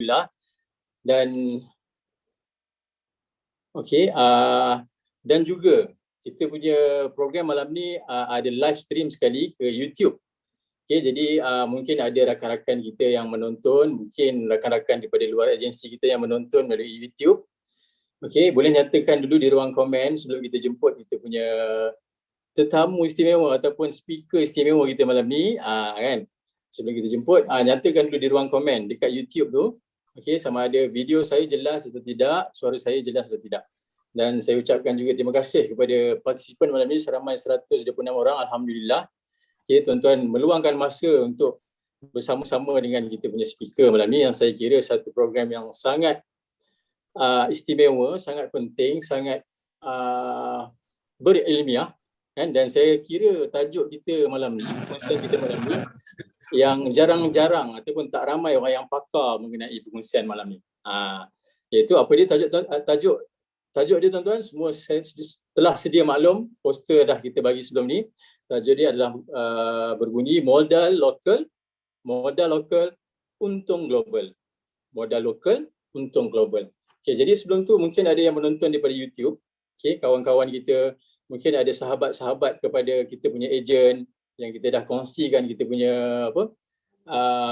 alhamdulillah. Dan dan juga kita punya program malam ni ada live stream sekali ke YouTube. Jadi mungkin ada rakan-rakan kita yang menonton, mungkin rakan-rakan daripada luar agensi kita yang menonton melalui YouTube. Boleh nyatakan dulu di ruang komen sebelum kita jemput kita punya tetamu istimewa ataupun speaker istimewa kita malam ni, kan. Sebelum kita jemput, nyatakan dulu di ruang komen dekat YouTube tu, sama ada video saya jelas atau tidak, suara saya jelas atau tidak. Dan saya ucapkan juga terima kasih kepada partisipan malam ni seramai 126 orang, alhamdulillah. Tuan-tuan meluangkan masa untuk bersama-sama dengan kita punya speaker malam ni, yang saya kira satu program yang sangat istimewa, sangat penting, sangat berilmiah, kan? Dan saya kira tajuk kita malam ni, konsep kita malam ni yang jarang-jarang ataupun tak ramai orang yang pakar mengenai perkongsian malam ni. Iaitu apa dia tajuk dia, tuan-tuan, semua telah sedia maklum, poster dah kita bagi sebelum ni. Tajuk dia adalah berbunyi modal lokal, untung global. Modal lokal, untung global. Jadi sebelum tu mungkin ada yang menonton daripada YouTube. Kawan-kawan kita, mungkin ada sahabat-sahabat kepada kita punya ejen yang kita dah kongsikan kita punya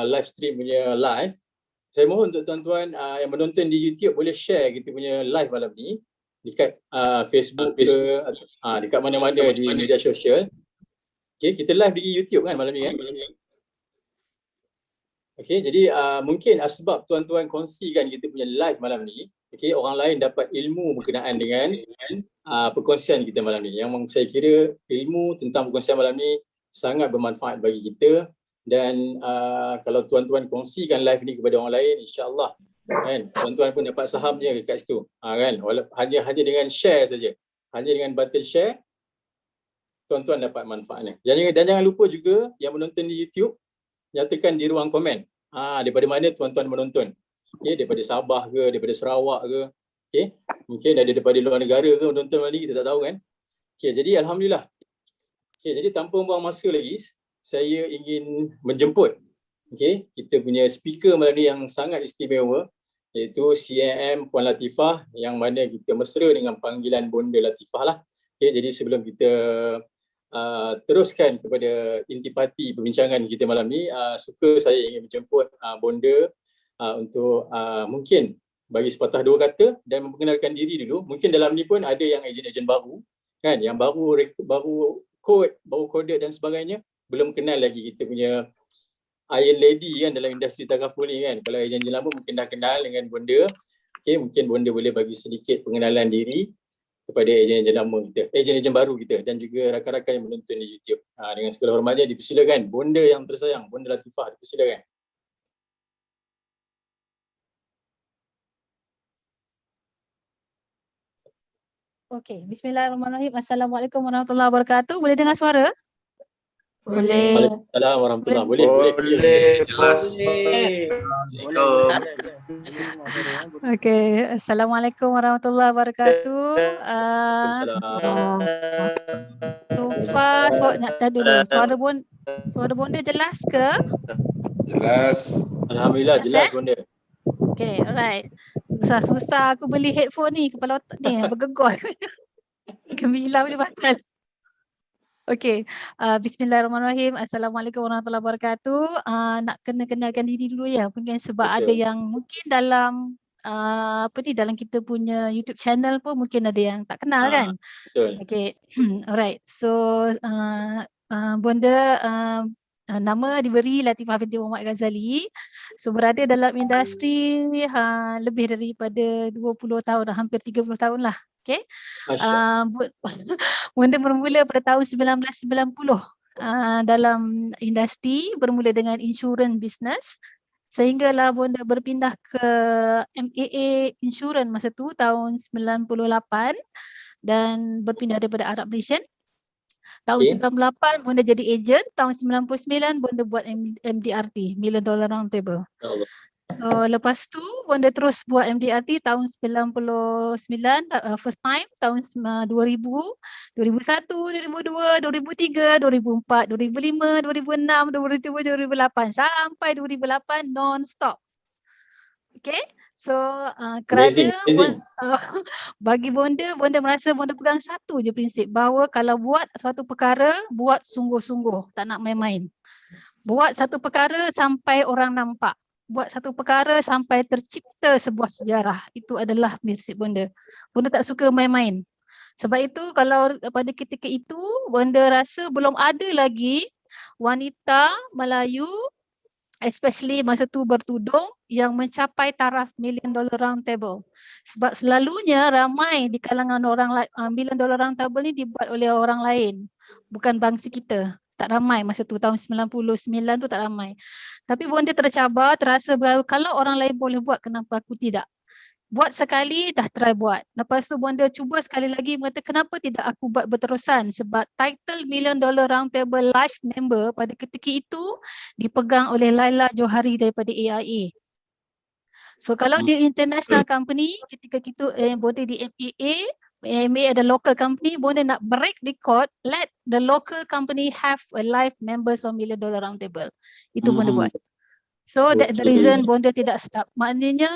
live stream punya live. Saya mohon untuk tuan-tuan yang menonton di YouTube boleh share kita punya live malam ni dekat Facebook ke, dekat mana-mana di media sosial. Kita live di YouTube kan malam ni kan. Jadi mungkin sebab tuan-tuan kongsikan kita punya live malam ni, orang lain dapat ilmu berkenaan dengan perkongsian kita malam ni. Yang saya kira ilmu tentang perkongsian malam ni sangat bermanfaat bagi kita. Dan kalau tuan-tuan kongsikan live ni kepada orang lain, insya-Allah kan, tuan-tuan pun dapat sahamnya dekat situ. Kan, hanya dengan share saja. Hanya dengan button share, tuan-tuan dapat manfaatnya. Dan jangan lupa juga yang menonton di YouTube, nyatakan di ruang komen daripada mana tuan-tuan menonton. Daripada Sabah ke, daripada Sarawak ke, mungkin ada daripada luar negara ke menonton malam ni, kita tak tahu kan. Jadi alhamdulillah. Jadi tanpa buang masa lagi, saya ingin menjemput kita punya speaker malam ni yang sangat istimewa, iaitu CAM Puan Latifah, yang mana kita mesra dengan panggilan Bonda Latifah lah. Jadi sebelum kita teruskan kepada intipati perbincangan kita malam ni, suka saya ingin menjemput Bonda untuk mungkin bagi sepatah dua kata dan memperkenalkan diri dulu. Mungkin dalam ni pun ada yang ejen-ejen baru kan, yang baru kode dan sebagainya, belum kenal lagi kita punya Iron Lady kan dalam industri takaful ni kan. Kalau ejen-ejen lama mungkin dah kenal dengan Bonda. Mungkin Bonda boleh bagi sedikit pengenalan diri kepada ejen-ejen lama kita, ejen-ejen baru kita, dan juga rakan-rakan yang menonton di YouTube. Dengan segala hormatnya dipersilakan Bonda yang tersayang, Bonda Latifah, dipersilakan. Bismillahirrahmanirrahim. Assalamualaikum warahmatullahi wabarakatuh. Boleh dengar suara? Boleh. Waalaikumsalam warahmatullahi wabarakatuh. Boleh. Assalamualaikum warahmatullahi wabarakatuh. Tufa, nak tahu dulu. Suara Bonda jelas ke? Jelas. Alhamdulillah jelas Bonda. Alright. Susah aku beli headphone ni, kepala otak ni bergegar. Gembira boleh pasal. Bismillahirrahmanirrahim. Assalamualaikum warahmatullahi wabarakatuh. Nak kenalkan diri dulu ya, mungkin sebab ada yang mungkin dalam dalam kita punya YouTube channel pun mungkin ada yang tak kenal kan. Betul. Alright. So Bonda nama diberi Latifah binti Muhammad Ghazali. So berada dalam industri lebih daripada 20 tahun, hampir 30 tahun lah. Bonda bermula pada tahun 1990 dalam industri, bermula dengan insurans business, sehinggalah Bonda berpindah ke MAA Insurance masa tu tahun 98 dan berpindah daripada Arab Malaysian. Tahun 98 Bonda jadi ejen, tahun 99 Bonda buat MDRT, Million Dollar Round Table. Lepas tu Bonda terus buat MDRT tahun 99, first time tahun 2000, 2001, 2002, 2003, 2004, 2005, 2006, 2007, 2008 sampai 2008 non-stop. Okay, so kerana Amazing. bagi bonda merasa bonda pegang satu je prinsip, bahawa kalau buat suatu perkara, buat sungguh-sungguh, tak nak main-main. Buat satu perkara sampai orang nampak. Buat satu perkara sampai tercipta sebuah sejarah. Itu adalah prinsip bonda. Bonda tak suka main-main. Sebab itu kalau pada ketika itu bonda rasa belum ada lagi wanita Melayu, especially masa tu bertudung, yang mencapai taraf $1 million round table. Sebab selalunya ramai di kalangan orang $1 million round table ni dibuat oleh orang lain, bukan bangsa kita. Tak ramai masa tu, tahun 99 tu tak ramai. Tapi bonda tercabar, terasa bahawa kalau orang lain boleh buat, kenapa aku tidak? Buat sekali, dah try buat. Lepas tu bonda cuba sekali lagi, mengata kenapa tidak aku buat berterusan, sebab title $1 million round table life member pada ketika itu dipegang oleh Laila Johari daripada AIA. So kalau dia international company, ketika kita bonda di MAA ada local company, bonda nak break record, let the local company have a life members of $1 million round table. Itu bonda buat. So that's the reason bonda tidak stop. Maknanya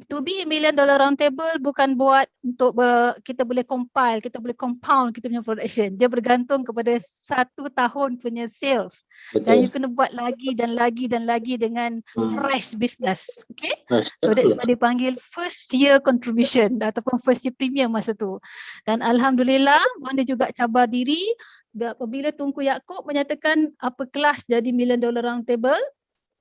to be $1 million round table bukan buat untuk kita boleh compile, kita boleh compound kita punya production. Dia bergantung kepada 1 tahun punya sales. Dan you kena buat lagi dan lagi dan lagi dengan fresh business. Okay? So that's why dipanggil first year contribution ataupun first year premium masa tu. Dan alhamdulillah bonda juga cabar diri apabila Tunku Yaakob menyatakan apa kelas jadi $1 million round table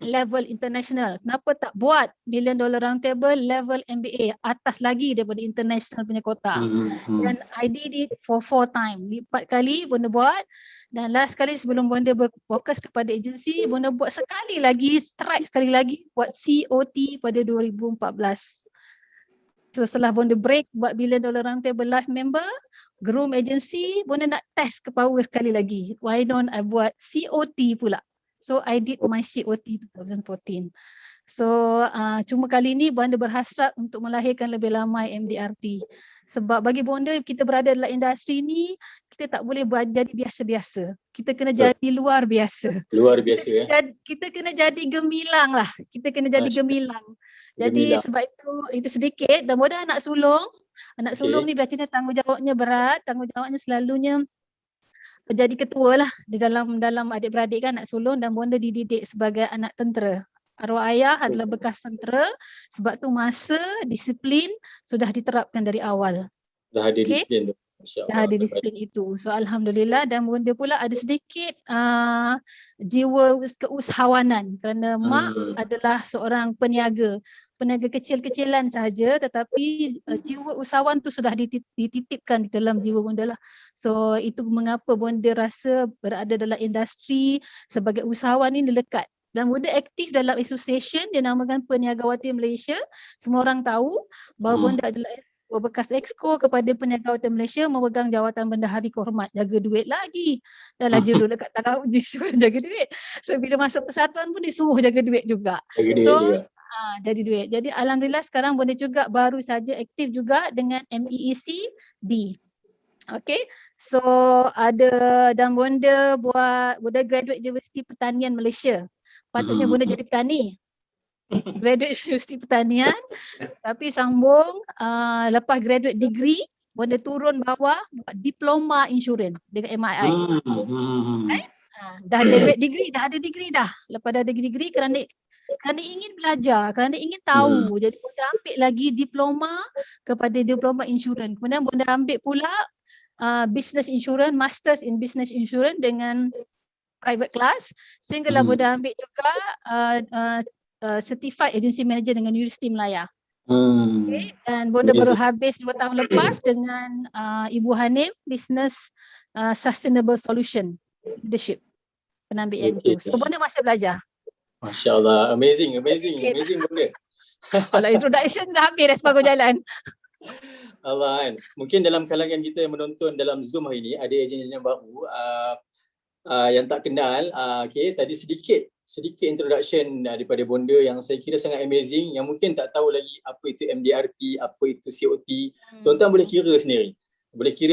level international. Kenapa tak buat $1 million round table level MBA atas lagi daripada international punya kota. Dan I did it for 4 times. 4 kali bonda buat, dan last kali sebelum bonda berfokus kepada agensi, bonda buat sekali lagi, strike sekali lagi buat COT pada 2014. So setelah bonda break buat $1 million round table live member, groom agency, bonda nak test ke power sekali lagi. Why don't I buat COT pula? So I did my COT 2014. So cuma kali ni bonda berhasrat untuk melahirkan lebih lama MDRT. Sebab bagi bonda, kita berada dalam industri ni, kita tak boleh jadi biasa-biasa. Kita kena jadi luar biasa. Luar biasa Kita kena jadi gemilang lah. Kita kena jadi gemilang. Jadi sebab itu sedikit, dan bonda anak sulung. Anak sulung ni biasanya tanggungjawabnya berat, tanggungjawabnya selalunya jadi ketua lah di dalam adik-beradik kan, anak sulung, dan bonda dididik sebagai anak tentera. Arwah ayah adalah bekas tentera, sebab tu masa disiplin sudah diterapkan dari awal. Dah ada disiplin tu. Dah ada disiplin itu. So alhamdulillah, dan bonda pula ada sedikit jiwa keusahawanan kerana mak adalah seorang peniaga kecil-kecilan sahaja, tetapi jiwa usahawan tu sudah dititipkan di dalam jiwa bonda lah. So itu mengapa bonda rasa berada dalam industri sebagai usahawan ini lekat. Dan bonda aktif dalam association dia namakan Perniagawati Malaysia. Semua orang tahu bahawa bonda adalah bekas exco kepada Perniagawati Malaysia, memegang jawatan bendahari kehormat, jaga duit lagi. Dah lah duduk dekat takau disuruh jaga duit. So bila masuk persatuan pun disuruh jaga duit juga. Jadi duit. Jadi alhamdulillah sekarang bonda juga baru saja aktif juga dengan MEEC D. Okay, so ada, dan bonda graduate Universiti Pertanian Malaysia. Patutnya bonda jadi petani. Graduate Universiti Pertanian, tapi sambung lepas graduate degree, bonda turun bawah buat diploma insurans dengan MII. Dah ada degree dah. Lepas dah ada degree, kerana ingin belajar, kerana ingin tahu. Jadi bonda ambil lagi diploma kepada diploma insurans. Kemudian bonda ambil pula business insurance, masters in business insurance dengan private class, sehinggalah bonda ambil juga certified agency manager dengan Universiti Melaya. Okay. Dan bonda baru habis 2 tahun lepas dengan Ibu Hanim Business Sustainable Solution Leadership, penambil yang itu. So bonda masih belajar. Masya Allah, amazing bonda. Kalau introduction dah habis dah separuh jalan. Allah kan. Mungkin dalam kalangan kita yang menonton dalam Zoom hari ini ada ejen-ejen yang baru yang tak kenal. Tadi sedikit introduction daripada bonda yang saya kira sangat amazing, yang mungkin tak tahu lagi apa itu MDRT, apa itu COT. Tuan-tuan boleh kira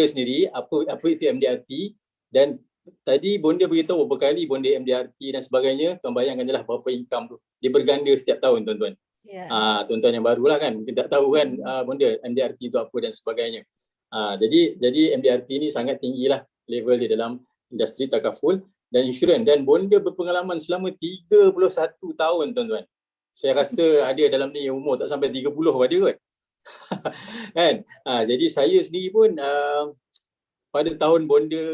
sendiri apa itu MDRT. Dan tadi bonda beritahu beberapa kali bonda MDRT dan sebagainya. Tuan bayangkan je lah berapa income tu. Dia berganda setiap tahun tuan-tuan. Tuan-tuan yang baru lah kan, mungkin tak tahu kan benda MDRT itu apa dan sebagainya. Jadi MDRT ni sangat tinggi lah level dia dalam industri takaful dan insurans, dan bonda berpengalaman selama 31 tahun tuan-tuan. Saya rasa ada dalam ni yang umur tak sampai 30 ada kot. Kan? Jadi saya sendiri pun pada tahun bonda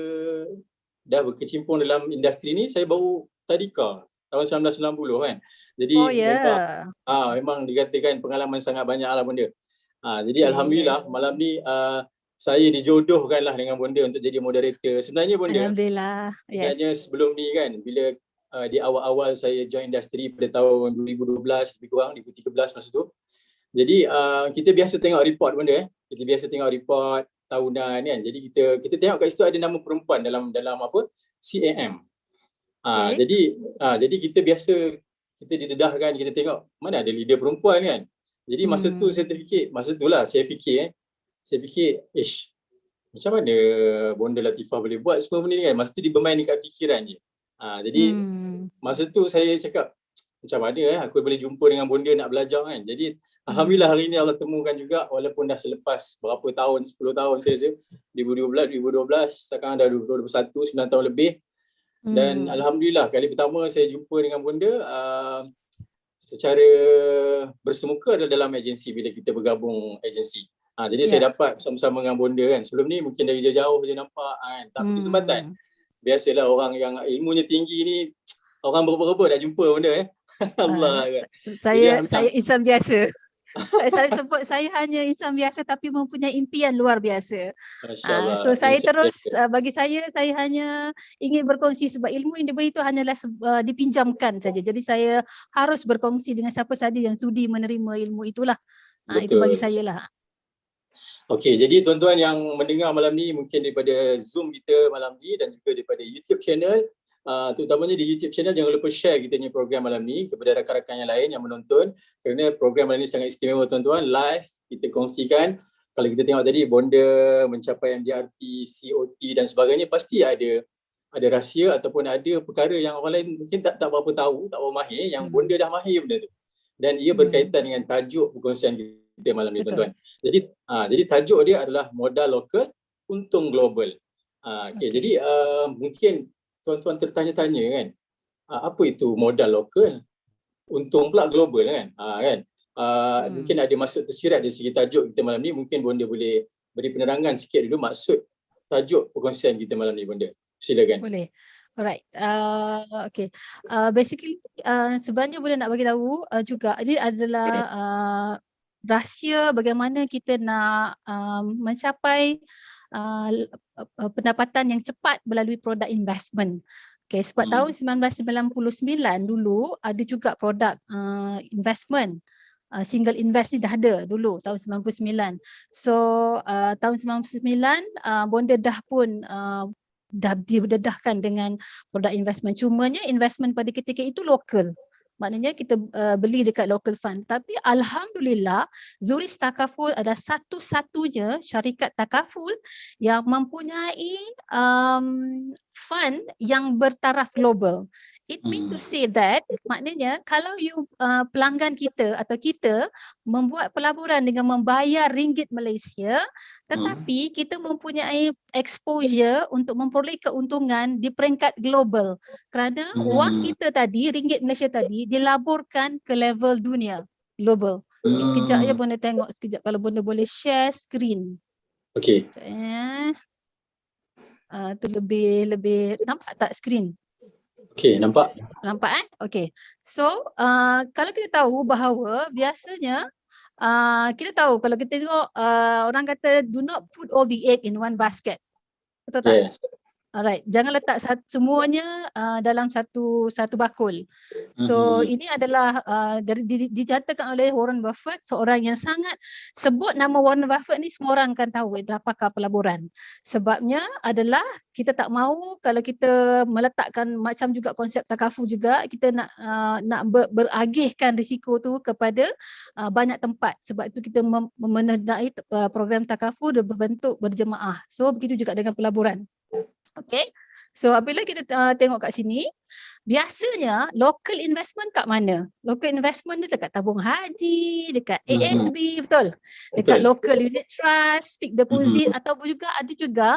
dah berkecimpung dalam industri ni, saya baru tadika tahun 1990 kan. Jadi memang dikatakan pengalaman sangat banyak lah bonda. Jadi alhamdulillah malam ni saya dijodohkan lah dengan bonda untuk jadi moderator. Sebenarnya bonda, alhamdulillah. sebenarnya sebelum ni kan, bila di awal-awal saya join industri pada tahun 2012 lebih kurang, 2013 masa tu. Jadi kita biasa tengok report bonda. Kita biasa tengok report tahunan kan. Jadi kita tengok kat situ ada nama perempuan dalam apa? CAM. Jadi kita biasa kita didedahkan, kita tengok mana ada leader perempuan kan. Jadi masa tu saya terfikir, saya fikir, macam mana Bonda Latifah boleh buat semua benda ni kan. Masa tu dia bermain dekat fikiran je. Jadi masa tu saya cakap, macam mana aku boleh jumpa dengan Bonda nak belajar kan. Jadi alhamdulillah hari ni Allah temukan juga, walaupun dah selepas berapa tahun, 10 tahun saya rasa, 2012, sekarang dah 2021, 9 tahun lebih. Dan alhamdulillah kali pertama saya jumpa dengan Bonda secara bersemuka adalah dalam agensi, bila kita bergabung agensi. Jadi saya dapat bersama-sama dengan Bonda kan. Sebelum ni mungkin dari jauh-jauh je nampak kan. Tak ada kesempatan. Biasalah orang yang ilmunya tinggi ni, orang berapa-berapa dah jumpa Bonda Allah kan. Saya insan biasa. Saya sebut saya hanya insan biasa tapi mempunyai impian luar biasa. So saya terus bagi saya hanya ingin berkongsi sebab ilmu yang diberi itu hanyalah dipinjamkan saja. Jadi saya harus berkongsi dengan siapa saja yang sudi menerima ilmu itulah. Itu bagi saya lah. Okey, jadi tuan-tuan yang mendengar malam ni mungkin daripada Zoom kita malam ni dan juga daripada YouTube channel, terutamanya di YouTube channel, jangan lupa share kita punya program malam ni kepada rakan-rakan yang lain yang menonton, kerana program malam ni sangat istimewa tuan-tuan, live kita kongsikan. Kalau kita tengok tadi Bonda mencapai MDRT, COT dan sebagainya, pasti ada rahsia ataupun ada perkara yang orang lain mungkin tak berapa tahu, tak berapa mahir, yang Bonda dah mahir benda tu. Dan ia berkaitan dengan tajuk perkongsian kita malam ni tuan-tuan. Jadi tajuk dia adalah modal lokal, untung global. Jadi mungkin tuan-tuan tertanya-tanya kan, apa itu modal lokal, untung pula global kan. Mungkin ada maksud tersirat dari segi tajuk kita malam ni. Mungkin Bonda boleh beri penerangan sikit dulu maksud tajuk perkongsian kita malam ni Bonda. Silakan. Boleh. Alright. Okay. Basically sebenarnya Bonda nak bagi tahu juga ini adalah rahsia bagaimana kita nak mencapai pendapatan yang cepat melalui produk investment. Okay, sebab tahun 1999 dulu ada juga produk investment. Single invest ni dah ada dulu tahun 99. So tahun 99 Bonda dah pun dah didedahkan dengan produk investment. Cumanya investment pada ketika itu lokal. Maknanya kita beli dekat local fund. Tapi alhamdulillah Zurich Takaful adalah satu-satunya syarikat takaful yang mempunyai fund yang bertaraf global. It means to say that, maknanya kalau you pelanggan kita atau kita membuat pelaburan dengan membayar ringgit Malaysia, tetapi kita mempunyai exposure untuk memperoleh keuntungan di peringkat global, kerana wang kita tadi, ringgit Malaysia tadi, dilaburkan ke level dunia, global. Okay, sekejap je Bonda tengok sekejap kalau Bonda boleh share screen. Okey. Tu lebih nampak tak screen? Okey, nampak? Nampak Okey. So, kalau kita tahu bahawa biasanya kita tahu kalau kita tengok orang kata do not put all the egg in one basket. Betul tak? Yes. Alright, jangan letak semuanya dalam satu bakul. So ini adalah dinyatakan oleh Warren Buffett, seorang yang sangat, sebut nama Warren Buffett ni semua orang akan tahu adalah pakar pelaburan. Sebabnya adalah kita tak mahu kalau kita meletakkan macam juga konsep takaful juga, kita nak beragihkan risiko tu kepada banyak tempat. Sebab itu kita menandai program takaful berbentuk berjemaah. So begitu juga dengan pelaburan. Okay, So apabila kita tengok kat sini, biasanya local investment kat mana? Local investment ni dekat tabung haji, dekat ASB, betul? Dekat local unit trust, fixed deposit ataupun juga ada juga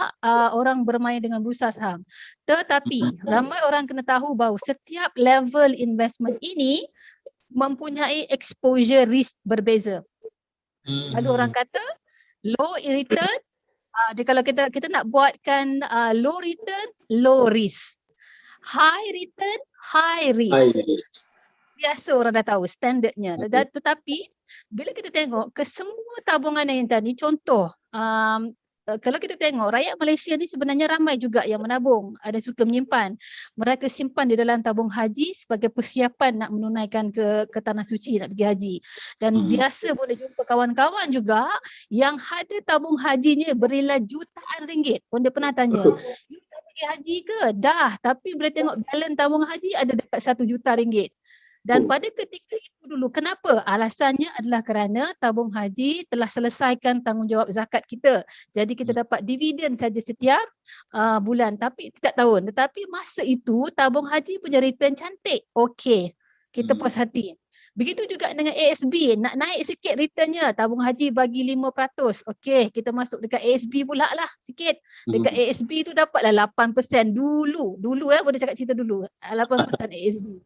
orang bermain dengan bursa saham. Tetapi ramai orang kena tahu bahawa setiap level investment ini mempunyai exposure risk berbeza. Ada orang kata low return, kalau kita nak buatkan low return, low risk. High return, high risk. Biasa orang dah tahu standardnya. Tetapi bila kita tengok ke semua tabungan yang tadi, contoh kalau kita tengok rakyat Malaysia ni sebenarnya ramai juga yang menabung, ada suka menyimpan. Mereka simpan di dalam tabung haji sebagai persiapan nak menunaikan ke tanah suci, nak pergi haji. Dan biasa boleh jumpa kawan-kawan juga yang ada tabung hajinya bernilai jutaan ringgit. Pun dia pernah tanya, you dah pergi haji ke? Dah, tapi bila tengok balance tabung haji ada dekat 1 juta ringgit. Dan pada ketika itu dulu, kenapa? Alasannya adalah kerana tabung haji telah selesaikan tanggungjawab zakat kita. Jadi kita dapat dividen saja setiap bulan, tapi tidak tahun. Tetapi masa itu tabung haji punya return cantik. Okey, kita puas hati. Begitu juga dengan ASB, nak naik sikit returnnya, tabung haji bagi 5%. Okey, kita masuk dekat ASB pula lah sikit. Dekat ASB tu dapatlah 8% dulu. Boleh cakap cerita dulu. 8% ASB.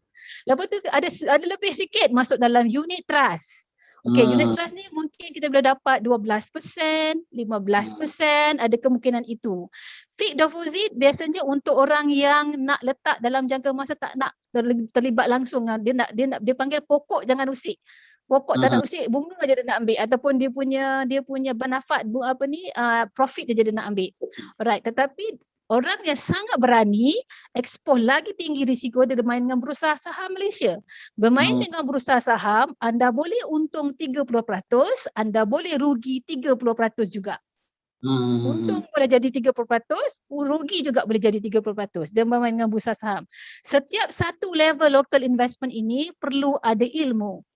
Lepas tu ada lebih sikit masuk dalam unit trust. Okey, unit trust ni mungkin kita boleh dapat 12%, 15%, ada kemungkinan itu. Fixed deposit biasanya untuk orang yang nak letak dalam jangka masa tak nak terlibat langsung. Dia panggil pokok jangan usik. Pokok tak nak usik, bunga je dia nak ambil ataupun dia punya benefit profit je dia nak ambil. Alright, tetapi orang yang sangat berani, expose lagi tinggi risiko, dia bermain dengan bursa saham Malaysia. Bermain dengan bursa saham, anda boleh untung 30%, anda boleh rugi 30% juga. Untung boleh jadi 30%, rugi juga boleh jadi 30%. Dia bermain dengan bursa saham. Setiap satu level local investment ini perlu ada ilmu.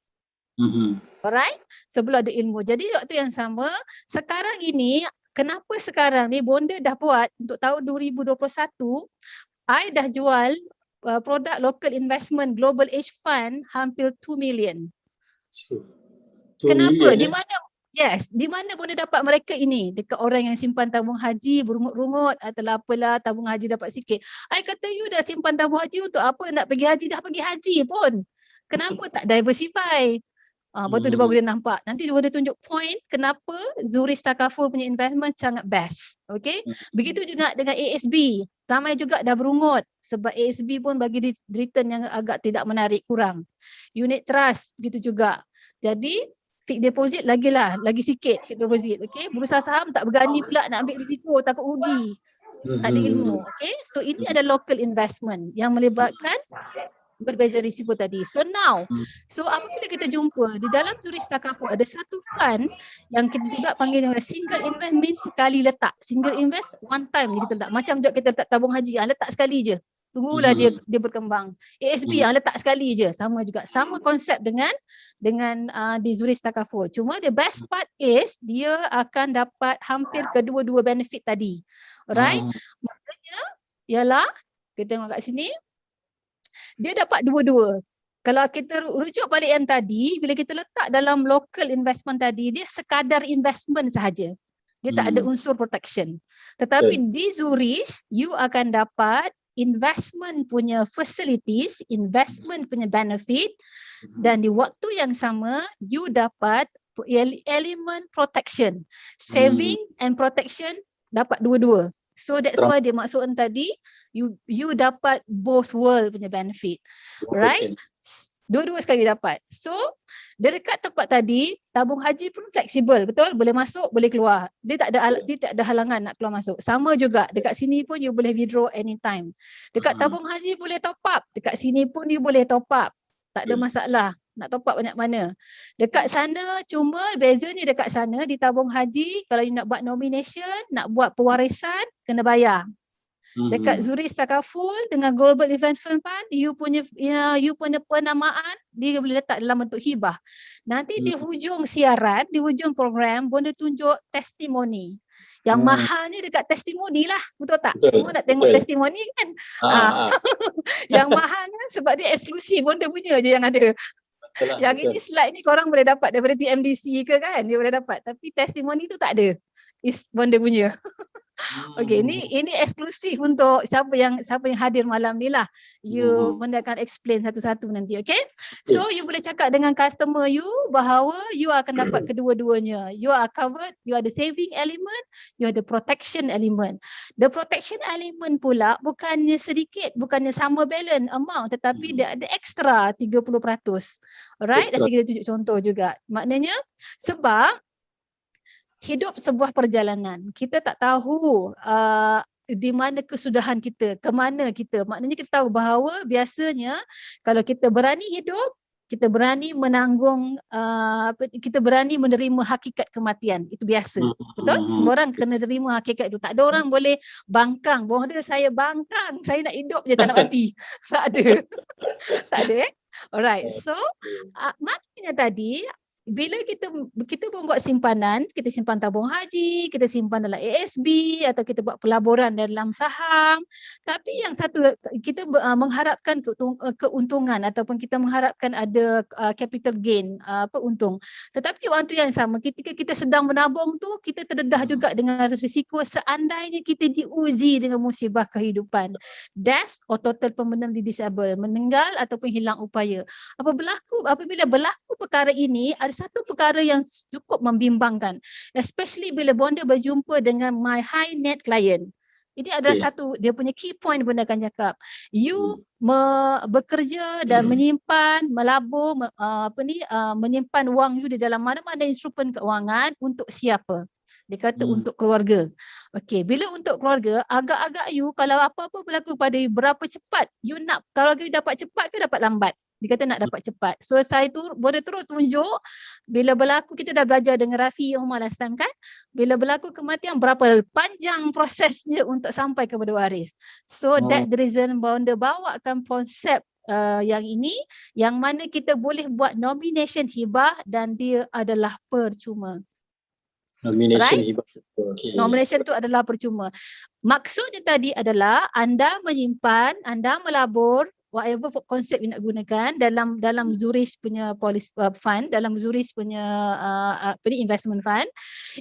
Alright? Sebelum ada ilmu. Jadi waktu yang sama, sekarang ini, kenapa sekarang ni Bonda dah buat untuk tahun 2021, I dah jual produk local investment Global Age Fund hampir 2 million. Kenapa? Di mana? Yes, di mana Bonda dapat mereka ini? Dekat orang yang simpan tabung haji berungut-rungut atau apalah, tabung haji dapat sikit. I kata you dah simpan tabung haji untuk apa nak pergi haji, dah pergi haji pun. Kenapa tak diversify? Lepas tu dia baru dia nampak. Nanti dia tunjuk point kenapa Zurich Takaful punya investment sangat best. Okay. Begitu juga dengan ASB. Ramai juga dah berungut sebab ASB pun bagi return yang agak tidak menarik, kurang. Unit trust begitu juga. Jadi fixed deposit lagi sikit fixed deposit. Okay. Bursa saham tak berani pula nak ambil risiko, takut rugi. Tak ada ilmu. Okay. So ini ada local investment yang melibatkan berbeza risiko tadi. So now, apabila kita jumpa di dalam Zurich Takaful ada satu fund yang kita juga panggil dengan single invest, means sekali letak. Single invest one time kita letak. Macam juga kita letak tabung haji, letak sekali je. Tunggulah dia berkembang. ASB letak sekali je. Sama juga. Sama konsep dengan di Zurich Takaful. Cuma the best part is dia akan dapat hampir kedua-dua benefit tadi. Alright? Maknanya ialah kita tengok kat sini, dia dapat dua-dua. Kalau kita rujuk balik yang tadi, bila kita letak dalam local investment tadi, dia sekadar investment sahaja. Dia tak ada unsur protection. Tetapi di Zurich, you akan dapat investment punya facilities, investment punya benefit, dan di waktu yang sama, you dapat elemen protection. Saving and protection dapat dua-dua. So that's why dia maksudkan tadi you dapat both world punya benefit. Right? Dua-dua sekali dapat. So dia dekat tempat tadi tabung haji pun fleksibel, betul? Boleh masuk, boleh keluar. Dia tak ada halangan nak keluar masuk. Sama juga dekat sini pun you boleh withdraw anytime. Dekat tabung haji boleh top up, dekat sini pun you boleh top up. Tak ada masalah. Nak top up banyak mana. Dekat sana cuma bezanya dekat sana di tabung haji, kalau you nak buat nomination, nak buat pewarisan, kena bayar. Dekat Zurich Takaful dengan Global Investment Fund, you punya penamaan dia boleh letak dalam bentuk hibah. Nanti di hujung siaran, di hujung program, Bonda tunjuk testimoni. Yang mahalnya dekat testimoni lah, betul tak? Betul, Semua nak tengok betul. testimoni kan. Ah, Yang mahalnya sebab dia eksklusif, bonda punya je yang ada. betul lah, Yang betul. ini slide ni korang boleh dapat daripada TMDC ke kan, dia boleh dapat. Tapi testimoni tu tak ada. Is bonda punya. Okey, ini eksklusif untuk siapa yang hadir malam ni lah. Bonda akan explain satu-satu nanti, okey? So you boleh cakap dengan customer you bahawa you akan dapat kedua-duanya. You are covered, you are the saving element, you are the protection element. The protection element pula bukannya sedikit, bukannya sama balance amount, tetapi dia ada extra 30%. Alright, nanti kita tunjuk contoh juga. Maknanya sebab hidup sebuah perjalanan. Kita tak tahu di mana kesudahan kita, ke mana kita. Maknanya kita tahu bahawa biasanya kalau kita berani hidup, kita berani menanggung, kita berani menerima hakikat kematian. Itu biasa. Betul? Semua orang kena terima hakikat itu. Tak ada orang boleh bangkang. Bonda saya bangkang, saya nak hidup je, tak nak mati. Tak ada. Tak ada. Alright. So, maknanya tadi, bila kita membuat simpanan, kita simpan tabung haji, kita simpan dalam ASB atau kita buat pelaburan dalam saham, tapi yang satu kita mengharapkan keuntungan ataupun kita mengharapkan ada capital gain, untung. Tetapi waktu yang sama ketika kita sedang menabung tu, kita terdedah juga dengan risiko seandainya kita diuji dengan musibah kehidupan, death or total permanently disabled, meninggal ataupun hilang upaya. Apabila berlaku perkara ini, ada satu perkara yang cukup membimbangkan, especially bila bonda berjumpa dengan my high net client. Ini adalah satu dia punya key point bonda akan cakap. You bekerja dan menyimpan, melabur, menyimpan wang you di dalam mana-mana instrumen keuangan untuk siapa? Dia kata untuk keluarga. Okey, bila untuk keluarga, agak-agak you kalau apa-apa berlaku pada you, berapa cepat you nak keluarga you dapat cepat ke dapat lambat? Dia kata nak dapat cepat. So saya tu boleh terus tunjuk bila berlaku, kita dah belajar dengan Rafi Umar last time kan, bila berlaku kematian berapa panjang prosesnya untuk sampai kepada waris. So that the reason bonda bawakan konsep yang ini, yang mana kita boleh buat nomination hibah dan dia adalah percuma. Nomination Right? hibah. Okay. Nomination tu adalah percuma. Maksudnya tadi adalah anda menyimpan, anda melabur, whatever konsep yang nak gunakan dalam Zurich punya policy fund, dalam Zurich punya investment fund,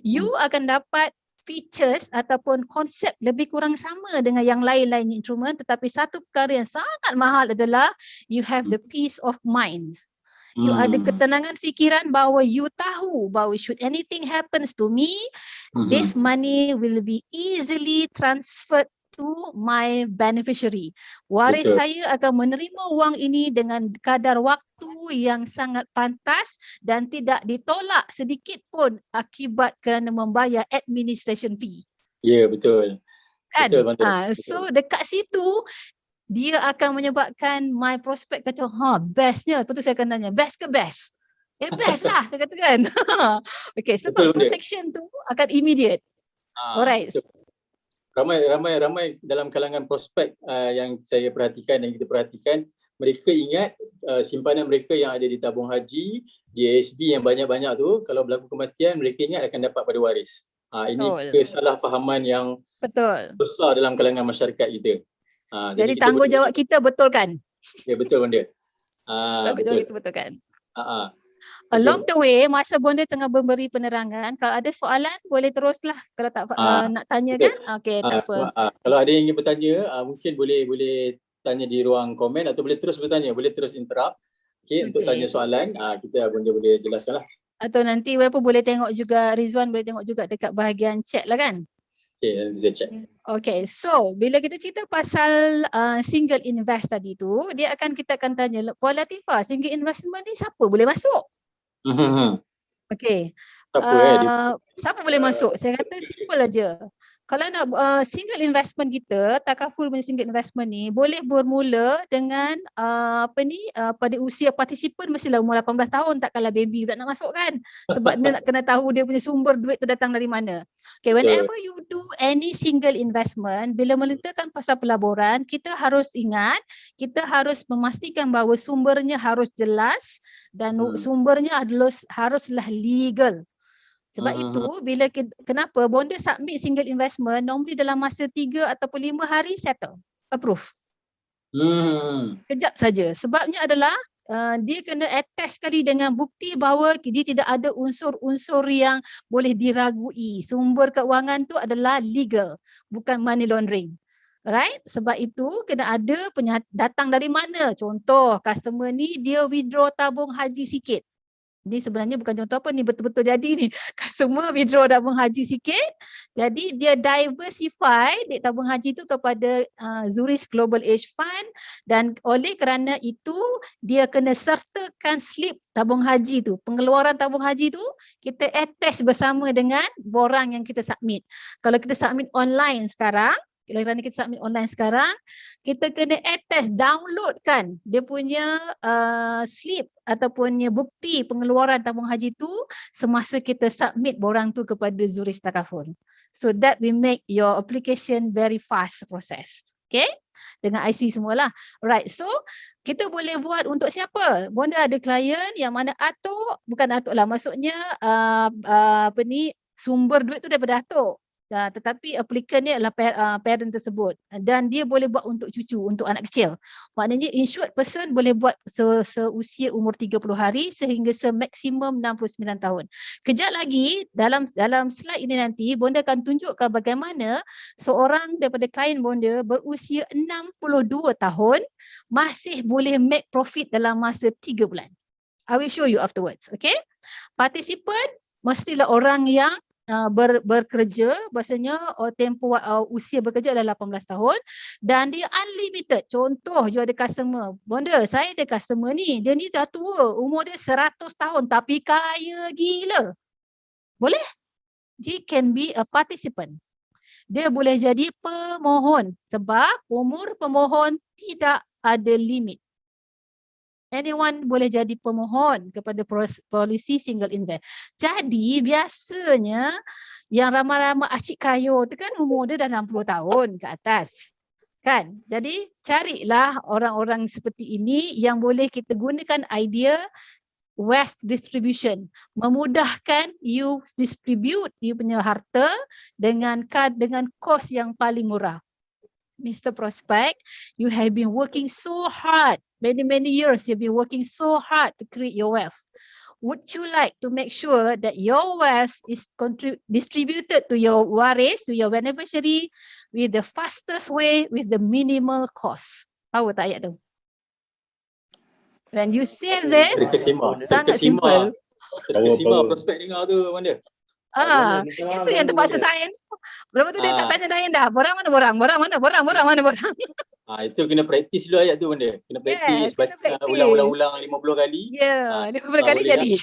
you akan dapat features ataupun konsep lebih kurang sama dengan yang lain-lain instrumen, tetapi satu perkara yang sangat mahal adalah you have the peace of mind. You ada ketenangan fikiran bahawa you tahu bahawa should anything happens to me, this money will be easily transferred to my beneficiary. Waris saya akan menerima wang ini dengan kadar waktu yang sangat pantas dan tidak ditolak sedikit pun akibat kerana membayar administration fee. Ya, betul. Kan? Betul. So dekat situ dia akan menyebabkan my prospect kata, bestnya. Lepas tu saya akan tanya, best ke best? Best lah, saya kata kan. Okay, sebab protection tu akan immediate. Alright. Betul. Ramai dalam kalangan prospek yang saya perhatikan dan kita perhatikan, mereka ingat simpanan mereka yang ada di tabung haji, di ASB yang banyak-banyak tu, kalau berlaku kematian mereka ingat akan dapat pada waris. Ini kesalahfahaman yang besar dalam kalangan masyarakat kita. Jadi tanggungjawab kita betul kan? Ya, betul benda. Tanggungjawab kita betul kan? Along the way, masa bonda tengah memberi penerangan, kalau ada soalan boleh teruslah. Kalau tak nak tanya kan? Okey, tak apa. Kalau ada yang ingin bertanya, mungkin boleh tanya di ruang komen atau boleh terus bertanya, boleh terus interrupt. Okey, untuk tanya soalan, bonda boleh jelaskanlah. Atau nanti walaupun boleh tengok juga, Rizwan boleh tengok juga dekat bahagian chat lah kan? Okay, saya check. Okay, so bila kita cerita pasal single invest tadi tu, kita akan tanya, Puan Latifah, single investment ni siapa boleh masuk? Okay. Siapa boleh masuk? Saya kata simple aja. Kalau nak single investment kita, takaful punya single investment ni boleh bermula dengan pada usia partisipan mestilah umur 18 tahun, tak kalah baby nak masuk kan. Sebab dia nak kena tahu dia punya sumber duit tu datang dari mana. Okay, whenever you do any single investment, bila meletakkan pasal pelaburan, kita harus ingat, kita harus memastikan bahawa sumbernya harus jelas dan sumbernya haruslah legal. Sebab itu bila kenapa bonda submit single investment normally dalam masa 3 ataupun 5 hari settle, approve. Kejap saja. Sebabnya adalah dia kena attest sekali dengan bukti bahawa dia tidak ada unsur-unsur yang boleh diragui. Sumber keuangan tu adalah legal, bukan money laundering. Right? Sebab itu kena ada datang dari mana. Contoh, customer ni dia withdraw tabung haji sikit. Ni sebenarnya bukan contoh apa, ni betul-betul jadi ni. Customer withdraw tabung haji sikit. Jadi dia diversify duit tabung haji tu kepada Zurich Global Age Fund, dan oleh kerana itu dia kena sertakan slip tabung haji tu. Pengeluaran tabung haji tu kita attach bersama dengan borang yang kita submit. Kalau kita submit online sekarang, kita kena attach, downloadkan dia punya slip ataupun bukti pengeluaran tabung haji tu semasa kita submit borang tu kepada Zurich Takaful. So that will make your application very fast process. Okay, dengan IC semualah. Right, so kita boleh buat untuk siapa? Bonda ada klien yang mana bukan atuk lah, maksudnya sumber duit tu daripada atuk. Tetapi applicant ni adalah parent tersebut, dan dia boleh buat untuk cucu, untuk anak kecil. Maknanya insured person boleh buat seusia umur 30 hari sehingga semaksimum 69 tahun. Kejap lagi dalam slide ini nanti bonda akan tunjukkan bagaimana seorang daripada klien bonda berusia 62 tahun masih boleh make profit dalam masa 3 bulan. I will show you afterwards. Okay, participant mestilah orang yang bekerja, bahasanya tempoh usia bekerja adalah 18 tahun dan dia unlimited. Contoh, you ada customer, bonda saya ada customer ni, dia ni dah tua, umur dia 100 tahun tapi kaya gila. Boleh? He can be a participant. Dia boleh jadi pemohon sebab umur pemohon tidak ada limit. Anyone boleh jadi pemohon kepada polisi single invest. Jadi biasanya yang ramai-ramai acik kayo tu kan umur dia dah 60 tahun ke atas. Kan? Jadi carilah orang-orang seperti ini yang boleh kita gunakan idea wealth distribution. Memudahkan you distribute you punya harta dengan kos yang paling murah. Mr. Prospect, you have been working so hard. Many years you've been working so hard to create your wealth. Would you like to make sure that your wealth is distributed to your waris, to your beneficiary with the fastest way, with the minimal cost? Tahu tak ayat tu? When you say this, sangat simple. Terkesima prospek dengar tu mana? Itu yang terpaksa saya tu. Lepas tu dia tak tanya Dayan dah. Borang mana borang? Borang mana borang? Itu kena praktis dulu ayat tu benda. Kena praktis, baca ulang-ulang 50 kali. 50 kali jadi.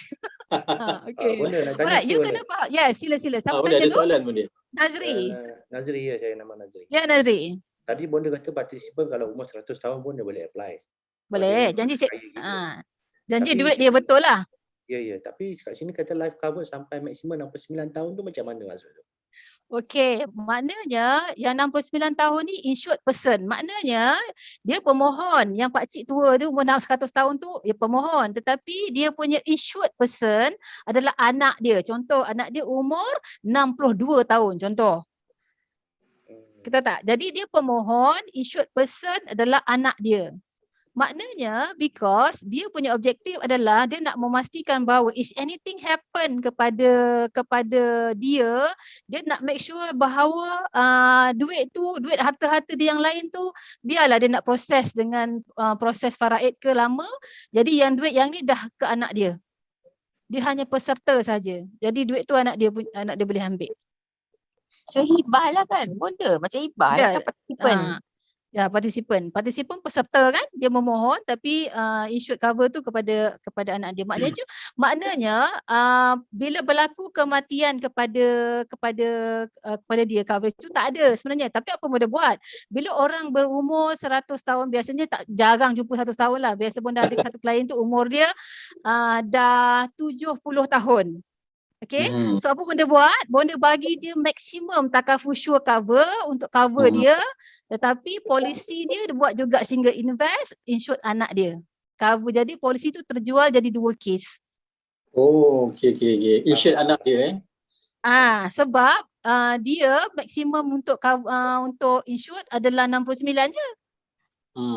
Okey. Alright, you kena faham. Sila. Siapa Boleh tanya ada tu? soalan benda. Nazri. Nazri, ya, saya nama Nazri. Ya, Nazri. Tadi bonda kata partisipan kalau umur 100 tahun pun dia boleh apply. Boleh. Janji duit dia betul lah. Ya, tapi kat sini kata life cover sampai maksimum 69 tahun tu macam mana maksud tu? Okey, maknanya yang 69 tahun ni insured person. Maknanya dia pemohon. Yang pakcik tua tu umur 100 tahun tu dia pemohon. Tetapi dia punya insured person adalah anak dia. Contoh, anak dia umur 62 tahun contoh. Kita tak? Jadi dia pemohon, insured person adalah anak dia. Maknanya because dia punya objektif adalah dia nak memastikan bahawa if anything happen kepada dia nak make sure bahawa duit harta-harta dia yang lain tu biarlah dia nak proses dengan proses faraid ke lama. Jadi yang duit yang ni dah ke anak dia. Dia hanya peserta saja. Jadi duit tu anak dia boleh ambil. So hibah lah kan bonda, macam hibah lah kan partisipan. Ya, partisipan peserta kan, dia memohon tapi insured cover tu kepada anak dia. Maknanya bila berlaku kematian kepada dia, cover tu tak ada sebenarnya. Tapi apa boleh buat? Bila orang berumur 100 tahun, biasanya jarang jumpa 100 tahun lah. Biasa pun dah ada satu klien tu umur dia dah 70 tahun. Okay, so apa bonda buat? Bonda bagi dia maksimum takaful sure cover untuk cover dia, tetapi polisi dia buat juga single invest, insured anak dia. Cover, jadi polisi tu terjual jadi 2 kes. Oh, okey. Insured anak dia Sebab dia maksimum untuk untuk insured adalah 69 je.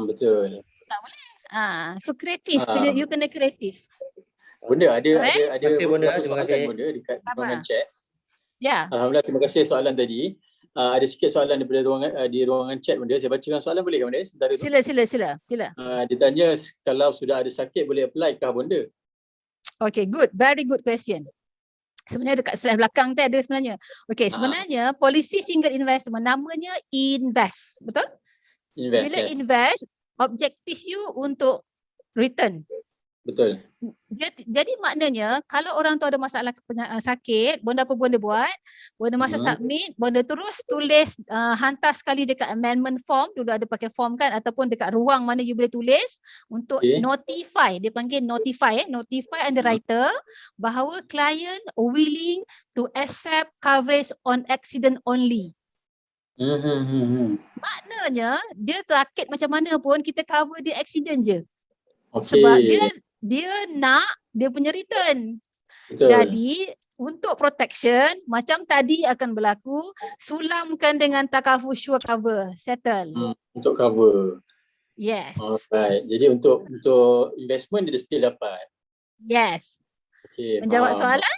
Betul. So kreatif, you kena kreatif. Bonda ada Alright. ada Terima kasih, Bonda. beberapa Terima soalan kasih. Bonda dekat Apa? ruangan chat. Ya. Alhamdulillah, terima kasih soalan tadi. Ada sikit soalan daripada di ruangan chat Bonda. Saya bacakan soalan boleh ke Bonda sebentar tu? Sila. Dia tanya kalau sudah ada sakit boleh apply kah Bonda? Okay, good. Very good question. Sebenarnya dekat slide belakang tu ada sebenarnya. Okay, sebenarnya polisi single investment namanya invest. Betul? Bila Yes. invest, objektif you untuk return. Betul. Jadi maknanya kalau orang tu ada masalah sakit, bonda apa bonda buat? Bonda masa submit, bonda terus tulis, hantar sekali dekat amendment form, dulu ada pakai form kan, ataupun dekat ruang mana you boleh tulis untuk notify, dia panggil notify underwriter bahawa client willing to accept coverage on accident only. Maknanya dia sakit macam mana pun kita cover dia accident je. Sebab dia nak dia punya return. Betul. Jadi untuk protection macam tadi akan berlaku, sulamkan dengan takaful sure cover, settle. Untuk cover. Yes. Alright. Jadi untuk investment dia still dapat. Yes. Okay, menjawab soalan?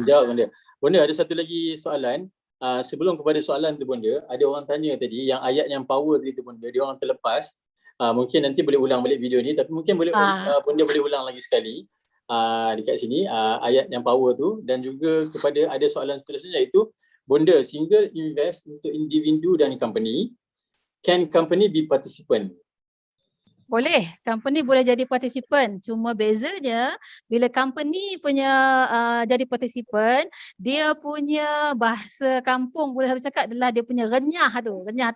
Menjawab Bonda. Bonda ada satu lagi soalan. Sebelum kepada soalan tu Bonda, ada orang tanya tadi yang ayat yang power tadi tu Bonda, dia orang terlepas. Mungkin nanti boleh ulang balik video ni, tapi mungkin boleh Bonda boleh ulang lagi sekali dekat sini ayat yang power tu, dan juga kepada ada soalan seterusnya iaitu Bonda, single invest untuk individu dan company, can company be participant? Boleh, company boleh jadi participant. Cuma bezanya bila company punya jadi participant, dia punya bahasa kampung boleh harus cakap adalah dia punya renyah tu. Renyah.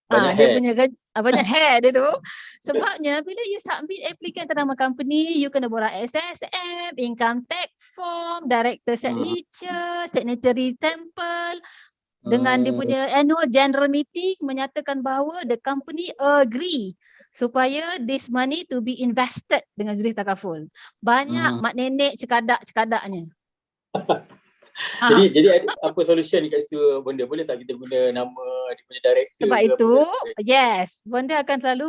Banyak dia hair. punya banyak hair dia tu. Sebabnya bila you submit applicant atas nama company, you kena borang SSM, income tax form, director signature, signatory temple, dengan dia punya annual general meeting menyatakan bahawa the company agree supaya this money to be invested dengan jurus takaful. Banyak mak nenek cekadak-cekadaknya. Jadi apa solution kat situ Bonda? Boleh tak kita guna nama dia punya director? Sebab itu, yes, Bonda akan selalu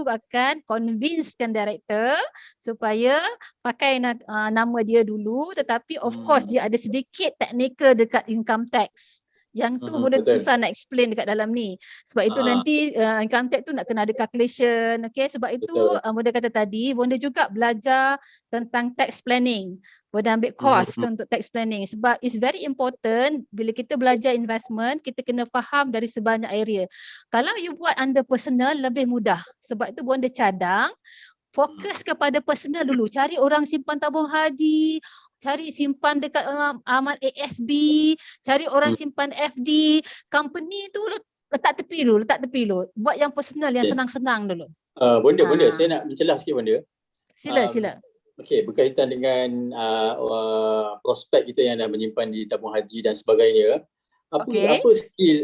convincekan director supaya pakai nama dia dulu, tetapi of course dia ada sedikit technical dekat income tax. Yang tu Bonda susah nak explain dekat dalam ni. Sebab itu nanti income tax tu nak kena ada calculation. Okay, sebab itu Bonda kata tadi, Bonda juga belajar tentang tax planning. Bonda ambil course untuk tax planning. Sebab it's very important bila kita belajar investment, kita kena faham dari sebanyak area. Kalau you buat under personal, lebih mudah. Sebab itu Bonda cadang, fokus kepada personal dulu. Cari orang simpan tabung haji, cari simpan dekat amal ASB, cari orang simpan FD. Company tu letak tepi dulu. Buat yang personal, yang senang-senang dulu. Bonda, saya nak mencelah sikit Bonda. Sila. Okey, berkaitan dengan prospek kita yang dah menyimpan di tabung haji dan sebagainya. Apa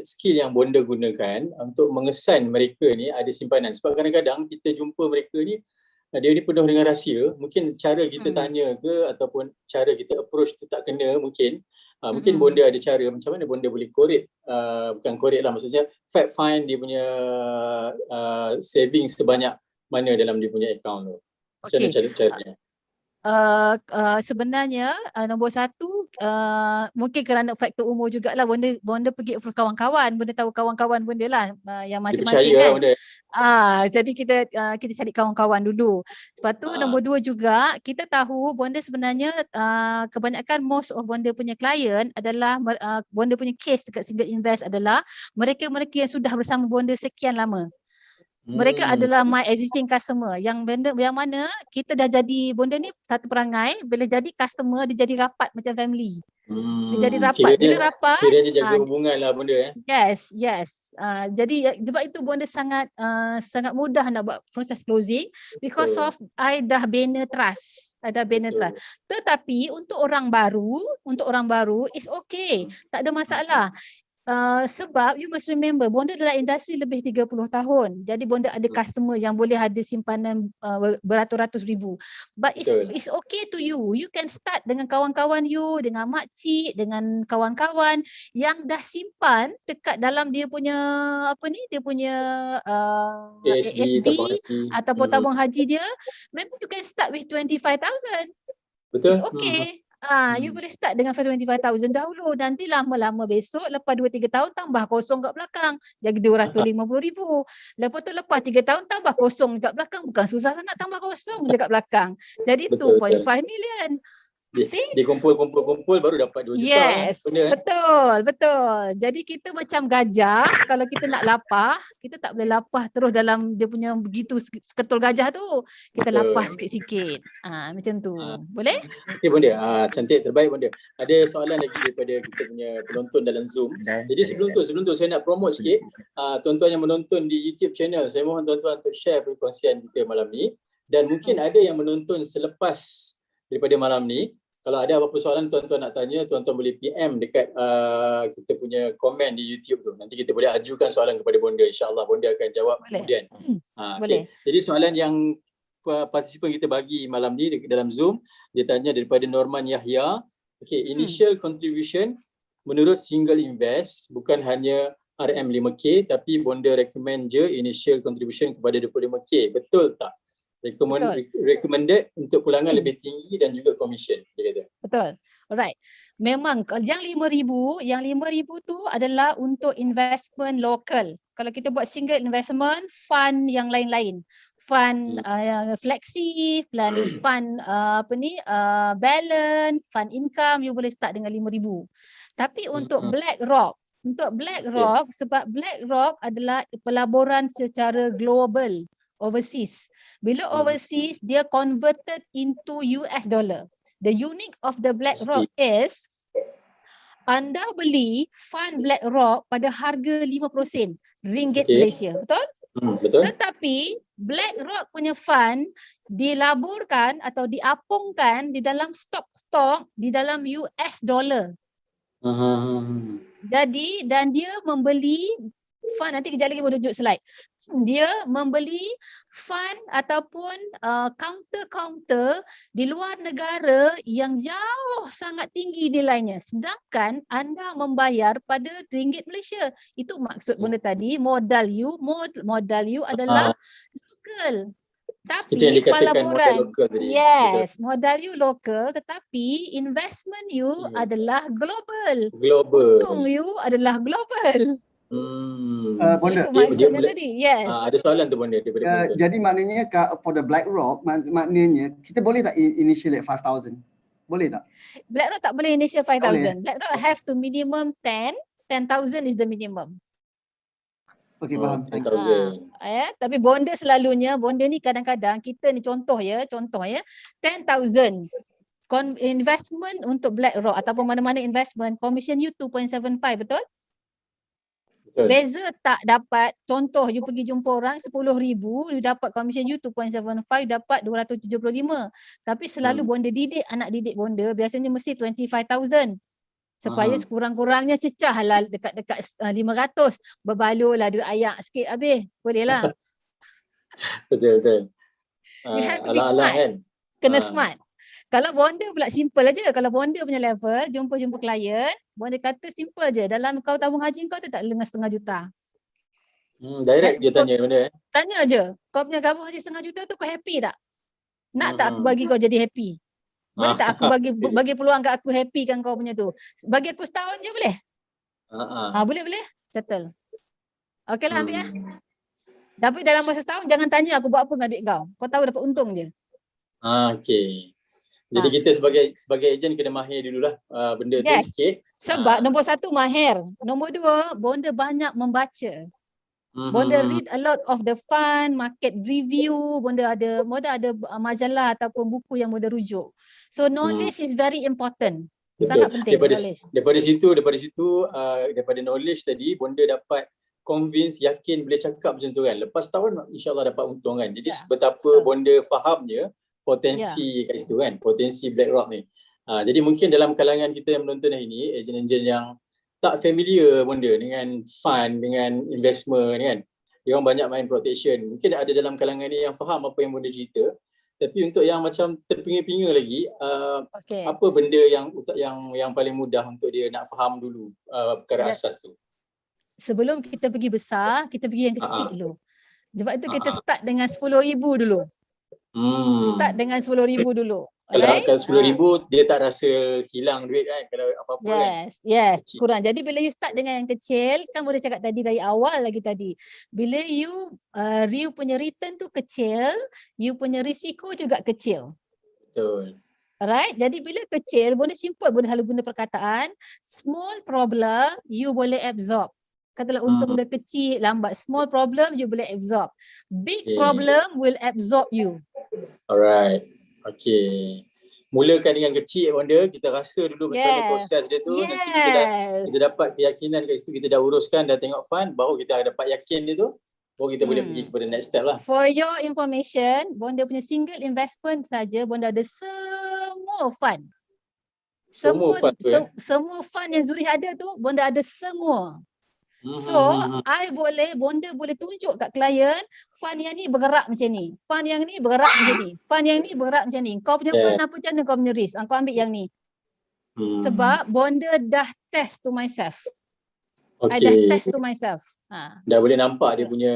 skill yang Bonda gunakan untuk mengesan mereka ni ada simpanan? Sebab kadang-kadang kita jumpa mereka ni, dia ni penuh dengan rahsia. Mungkin cara kita tanya ke ataupun cara kita approach tu tak kena mungkin. Mungkin Bonda ada cara macam mana Bonda boleh korek, bukan korek lah, maksudnya fact find dia punya saving sebanyak mana dalam dia punya account tu. Macam mana caranya? Sebenarnya nombor satu, mungkin kerana faktor umur jugalah, Bonda pergi approach kawan-kawan. Bonda tahu kawan-kawan Bonda lah yang masing-masing kan. Jadi kita cari kawan-kawan dulu. Lepas tu nombor dua juga, kita tahu Bonda sebenarnya kebanyakan most of Bonda punya client adalah Bonda punya case dekat single invest adalah mereka-mereka yang sudah bersama Bonda sekian lama. Mereka adalah my existing customer yang mana kita dah jadi, Bonda ni satu perangai, bila jadi customer dia jadi rapat macam family. Dia jadi rapat. Bila rapat, kiranya jaga hubungan lah Bonda. Yes. Jadi sebab itu Bonda sangat mudah nak buat proses closing because of I dah bina trust. Tetapi untuk orang baru is okay, tak ada masalah. sebab you must remember bonda dalam industri lebih 30 tahun. Jadi bonda ada customer yang boleh ada simpanan beratus-ratus ribu. But it's okay to you. You can start dengan kawan-kawan you, dengan makcik, dengan kawan-kawan yang dah simpan dekat dalam dia punya dia punya ASB ataupun tabung haji dia. Maybe you can start with 25,000. Betul. It's okay. You boleh start dengan 25,000 dahulu. Nanti lama-lama besok lepas 2-3 tahun tambah kosong kat belakang. Jadi 250,000. Lepas tu lepas 3 tahun tambah kosong kat belakang. Bukan susah sangat tambah kosong je kat belakang. Jadi 2.5 million. Dia kumpul baru dapat 2 juta. Yes, betul. Jadi kita macam gajah, kalau kita nak lapah, kita tak boleh lapah terus dalam dia punya begitu seketul gajah tu. Kita lapah sikit-sikit. Macam tu. Boleh? Okey Bonda, cantik, terbaik Bonda. Ada soalan lagi daripada kita punya penonton dalam Zoom. Jadi sebelum tu saya nak promote sikit tuan-tuan yang menonton di YouTube channel. Saya mohon tuan-tuan untuk share perkongsian kita malam ni, dan mungkin ada yang menonton selepas daripada malam ni. Kalau ada apa-apa soalan tuan-tuan nak tanya, tuan-tuan boleh PM dekat kita punya komen di YouTube tu. Nanti kita boleh ajukan soalan kepada Bonda. InsyaAllah Bonda akan jawab kemudian. Boleh. Okay. Jadi soalan yang partisipan kita bagi malam ni dalam Zoom, dia tanya daripada Norman Yahya. Okay, initial contribution menurut single invest bukan hanya RM5K, tapi Bonda recommend je initial contribution kepada 25K. Betul tak? Recommended untuk pulangan lebih tinggi dan juga commission, dia kata. Betul. Alright. Memang yang 5,000 tu adalah untuk investment lokal. Kalau kita buat single investment, fund yang lain-lain. Fund flexi, fund balance, fund income, you boleh start dengan 5,000. Tapi untuk BlackRock, sebab BlackRock adalah pelaburan secara global. Overseas. Bila overseas, dia converted into US dollar. The unique of the BlackRock is anda beli fund BlackRock pada harga 5 sen ringgit Malaysia. Betul? Betul. Tetapi BlackRock punya fund dilaburkan atau diapungkan di dalam stok-stok di dalam US dollar. Jadi dan dia membeli fund, nanti kejap lagi boleh tunjuk slide. Dia membeli fund ataupun counter-counter di luar negara yang jauh sangat tinggi nilainya. Sedangkan anda membayar pada ringgit Malaysia. Itu maksud benda tadi, modal you adalah lokal. Tapi pelaburan, modal you lokal, tetapi investment you adalah global. Untung you adalah global. Bonda, itu maksudnya tadi. Yes. Ada soalan tu Bonda daripada jadi maknanya for the BlackRock, maknanya kita boleh tak initial at 5,000? Boleh tak? BlackRock tak boleh initial 5,000. BlackRock have to minimum 10,000 is the minimum. Okey, faham. Tapi bonda selalunya, bonda ni kadang-kadang kita ni contoh ya, 10,000 investment untuk BlackRock ataupun mana-mana investment, commission you 2.75, betul? Beza tak dapat, contoh you pergi jumpa orang 10,000, you dapat commission you 2.75, dapat 275. Tapi selalu bonda didik, anak didik bonda biasanya mesti 25,000. Supaya sekurang-kurangnya cecah lah dekat-dekat 500. Berbalur lah duit ayak sikit habis. Boleh lah. Betul. You have to be smart. Kan? Kena smart. Kalau bonda pula simple aja. Kalau bonda punya level, jumpa klien, bonda kata simple je. Dalam kau tabung haji kau tu tak dengan 1,5 juta. Direct dia tanya benda. Tanya je. Kau punya tabung haji 1,5 juta tu kau happy tak? Nak tak aku bagi kau jadi happy? Boleh tak aku bagi peluang kat aku happy kan kau punya tu? Bagi aku setahun je boleh? Boleh. Settle. Okey lah ambil lah. Tapi dalam masa setahun jangan tanya aku buat apa dengan duit kau. Kau tahu dapat untung je. Okey. Jadi kita sebagai ejen kena mahir dululah benda tu sikit. Sebab nombor 1 mahir. Nombor 2, bonda banyak membaca. Bonda read a lot of the fund, market review, bonda ada majalah ataupun buku yang bonda rujuk. So knowledge is very important. Sangat penting knowledge. Daripada knowledge tadi bonda dapat convince, yakin boleh cakap macam tu kan. Lepas tahun insya-Allah dapat untung kan. Jadi betapa bonda fahamnya potensi kat situ kan, potensi BlackRock ni. Jadi mungkin dalam kalangan kita yang menonton hari ni, ejen-ejen yang tak familiar bonda dengan fund, dengan investment kan. Dia orang banyak main protection. Mungkin ada dalam kalangan ni yang faham apa yang bonda cerita. Tapi untuk yang macam terpinga-pinga lagi, Okey. apa benda yang paling mudah untuk dia nak faham dulu perkara asas tu? Sebelum kita pergi besar, kita pergi yang kecil dulu. Sebab itu kita start dengan 10,000 dulu. Start dengan 10,000 dulu. Kalau Alright? 10,000 dia tak rasa hilang duit kan kalau apa-apa kan. Yes, Kecil. kurang. Jadi bila you start dengan yang kecil, kan boleh cakap tadi dari awal lagi tadi. Bila you punya return tu kecil, you punya risiko juga kecil. Betul. Alright, jadi bila kecil, boleh simple, boleh selalu guna perkataan, small problem you boleh absorb. Katalah untung dia kecil, lambat. Small problem you boleh absorb. Big Okay. problem will absorb you. Alright. Okay. Mulakan dengan kecil bonda, kita rasa dulu macam mana proses dia tu. Nanti kita dapat keyakinan kat situ, kita dah uruskan, dah tengok fund, baru kita dapat yakin dia tu, baru kita boleh pergi kepada next step lah. For your information, bonda punya single investment saja, bonda ada semua fund. Semua fund tu Semua fund yang Zurich ada tu, bonda ada semua. So, bonda boleh tunjuk kat klien, fund yang ni bergerak macam ni, fund yang ni bergerak macam ni, fund yang ni bergerak macam ni. Kau punya fund apa macam mana kau punya risk? Kau ambil yang ni. Sebab bonda dah test to myself. I dah test to myself. Dah boleh nampak dia punya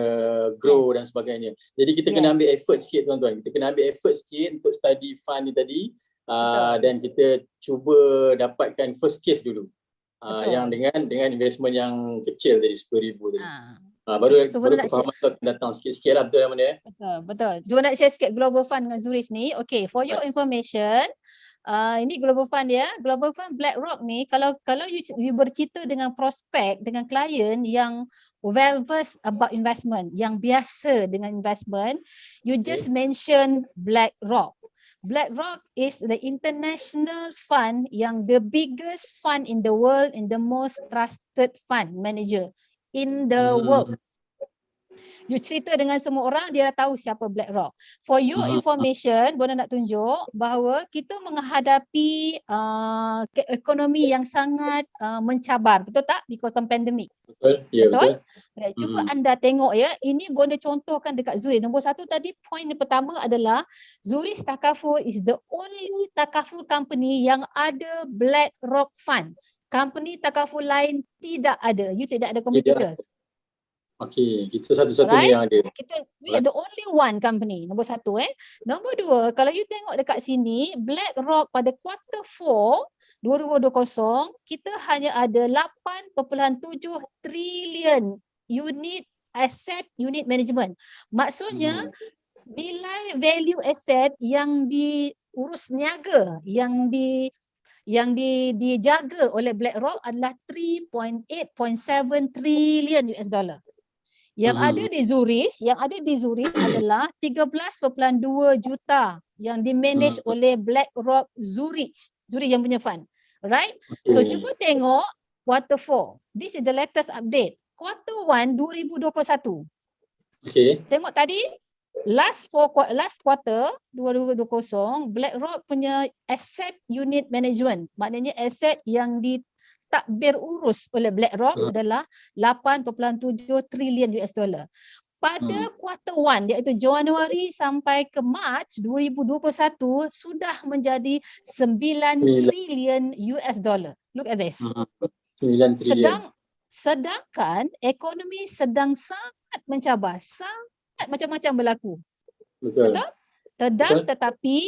grow dan sebagainya. Jadi kita kena ambil effort sikit tuan-tuan. Kita kena ambil effort sikit untuk study fund ni tadi. Dan kita cuba dapatkan first case dulu. Yang dengan investment yang kecil tadi 10,000 tadi. Baru kefahaman tu akan datang sikit-sikit lah, betul yang mana? Betul. Cuma nak share sikit Global Fund dengan Zurich ni. Okay, for your information, ini Global Fund ya. Global Fund BlackRock ni, kalau you bercerita dengan prospek, dengan klien yang well versed about investment, yang biasa dengan investment, you just mention BlackRock. BlackRock is the international fund yang the biggest fund in the world and the most trusted fund manager in the world. You cerita dengan semua orang, dia dah tahu siapa BlackRock. For your information, bonda nak tunjuk bahawa kita menghadapi ekonomi yang sangat mencabar. Betul tak? Because of pandemic. Betul. Ya, betul. Cuba anda tengok ya, ini bonda contohkan dekat Zurich. Nombor satu tadi, point yang pertama adalah Zurich Takaful is the only takaful company yang ada BlackRock fund. Company takaful lain tidak ada. You tidak ada competitors. Okay, kita satu-satunya yang ada. We are the only one company. Nombor satu. Nombor dua, kalau you tengok dekat sini, BlackRock pada quarter 4 2020, kita hanya ada 8.7 trilion unit asset unit management. Maksudnya, nilai value asset yang diurus niaga, yang dijaga oleh BlackRock adalah 3.8.7 trilion US dollar. Yang ada di Zurich adalah 13.2 juta yang dimanage oleh BlackRock Zurich yang punya fund. Right? So cuba tengok quarter 4. This is the latest update. Quarter 1 2021. Okay. Tengok tadi last quarter 2020, BlackRock punya asset unit management, maknanya aset yang ditakbir urus oleh BlackRock adalah 8.7 trilion US dollar. Pada quarter 1 iaitu Januari sampai ke Mac 2021 sudah menjadi 9 trilion US dollar. Look at this. 9 trilion. Sedangkan ekonomi sedang sangat mencabar, sangat macam-macam berlaku. Betul. Tetapi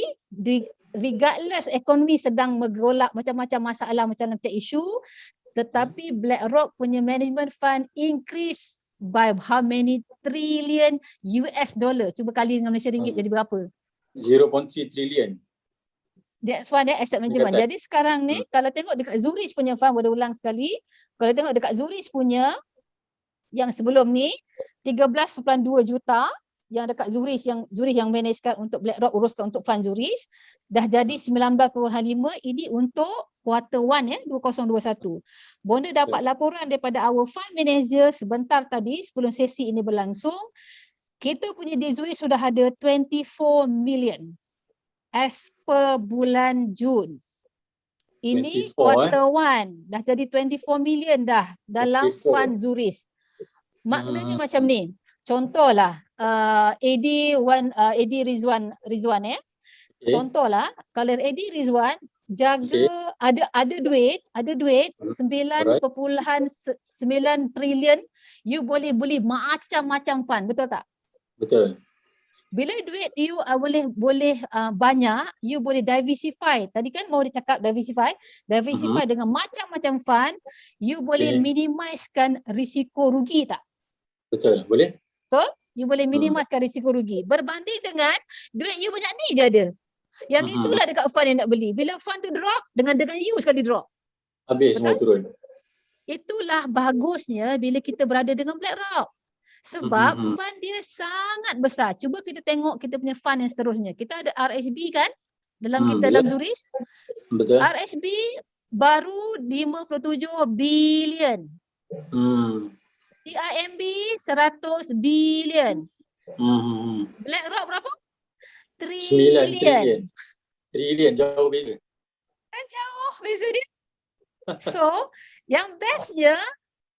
regardless ekonomi sedang bergolak macam-macam masalah, macam-macam isu, tetapi BlackRock punya management fund increase by how many trillion US dollar? Cuba kali dengan Malaysia ringgit jadi berapa? 0.3 trilion. That's why dia asset management. Jadi sekarang ni kalau tengok dekat Zurich punya fund, boleh ulang sekali. Kalau tengok dekat Zurich punya yang sebelum ni 13.2 juta yang dekat Zurich yang managekan untuk BlackRock, uruskan untuk fund Zurich, dah jadi 19.5. Ini untuk quarter 1 2021. Bonda dapat laporan daripada our fund manager sebentar tadi sebelum sesi ini berlangsung. Kita punya di Zurich sudah ada 24 million as per bulan Jun. Ini 24, quarter 1 dah jadi 24 million dah dalam 24. fund Zuris. Maknanya macam ni. Contohlah AD Rizwan Okay. Contohlah kalau AD Rizwan jaga ada duit 9.9 trilion, you boleh beli macam-macam fund, betul tak? Betul. Bila duit you boleh banyak, you boleh diversify. Tadi kan mau dicakap diversify dengan macam-macam fund, you boleh minimizekan risiko rugi tak? Betul. Boleh? Betul? You boleh minimizekan risiko rugi. Berbanding dengan duit you banyak ni je ada. Yang itulah dekat fund yang nak beli. Bila fund tu drop, dengan you sekali drop. Habis semua turun. Itulah bagusnya bila kita berada dengan BlackRock. Sebab fund dia sangat besar. Cuba kita tengok kita punya fund yang seterusnya. Kita ada RSB kan? Dalam Zuris. Betul. RSB baru 57 bilion. CIMB 100 bilion. BlackRock berapa? 9 trilion. Trilion jauh beza. Kan jauh beza dia. So, yang bestnya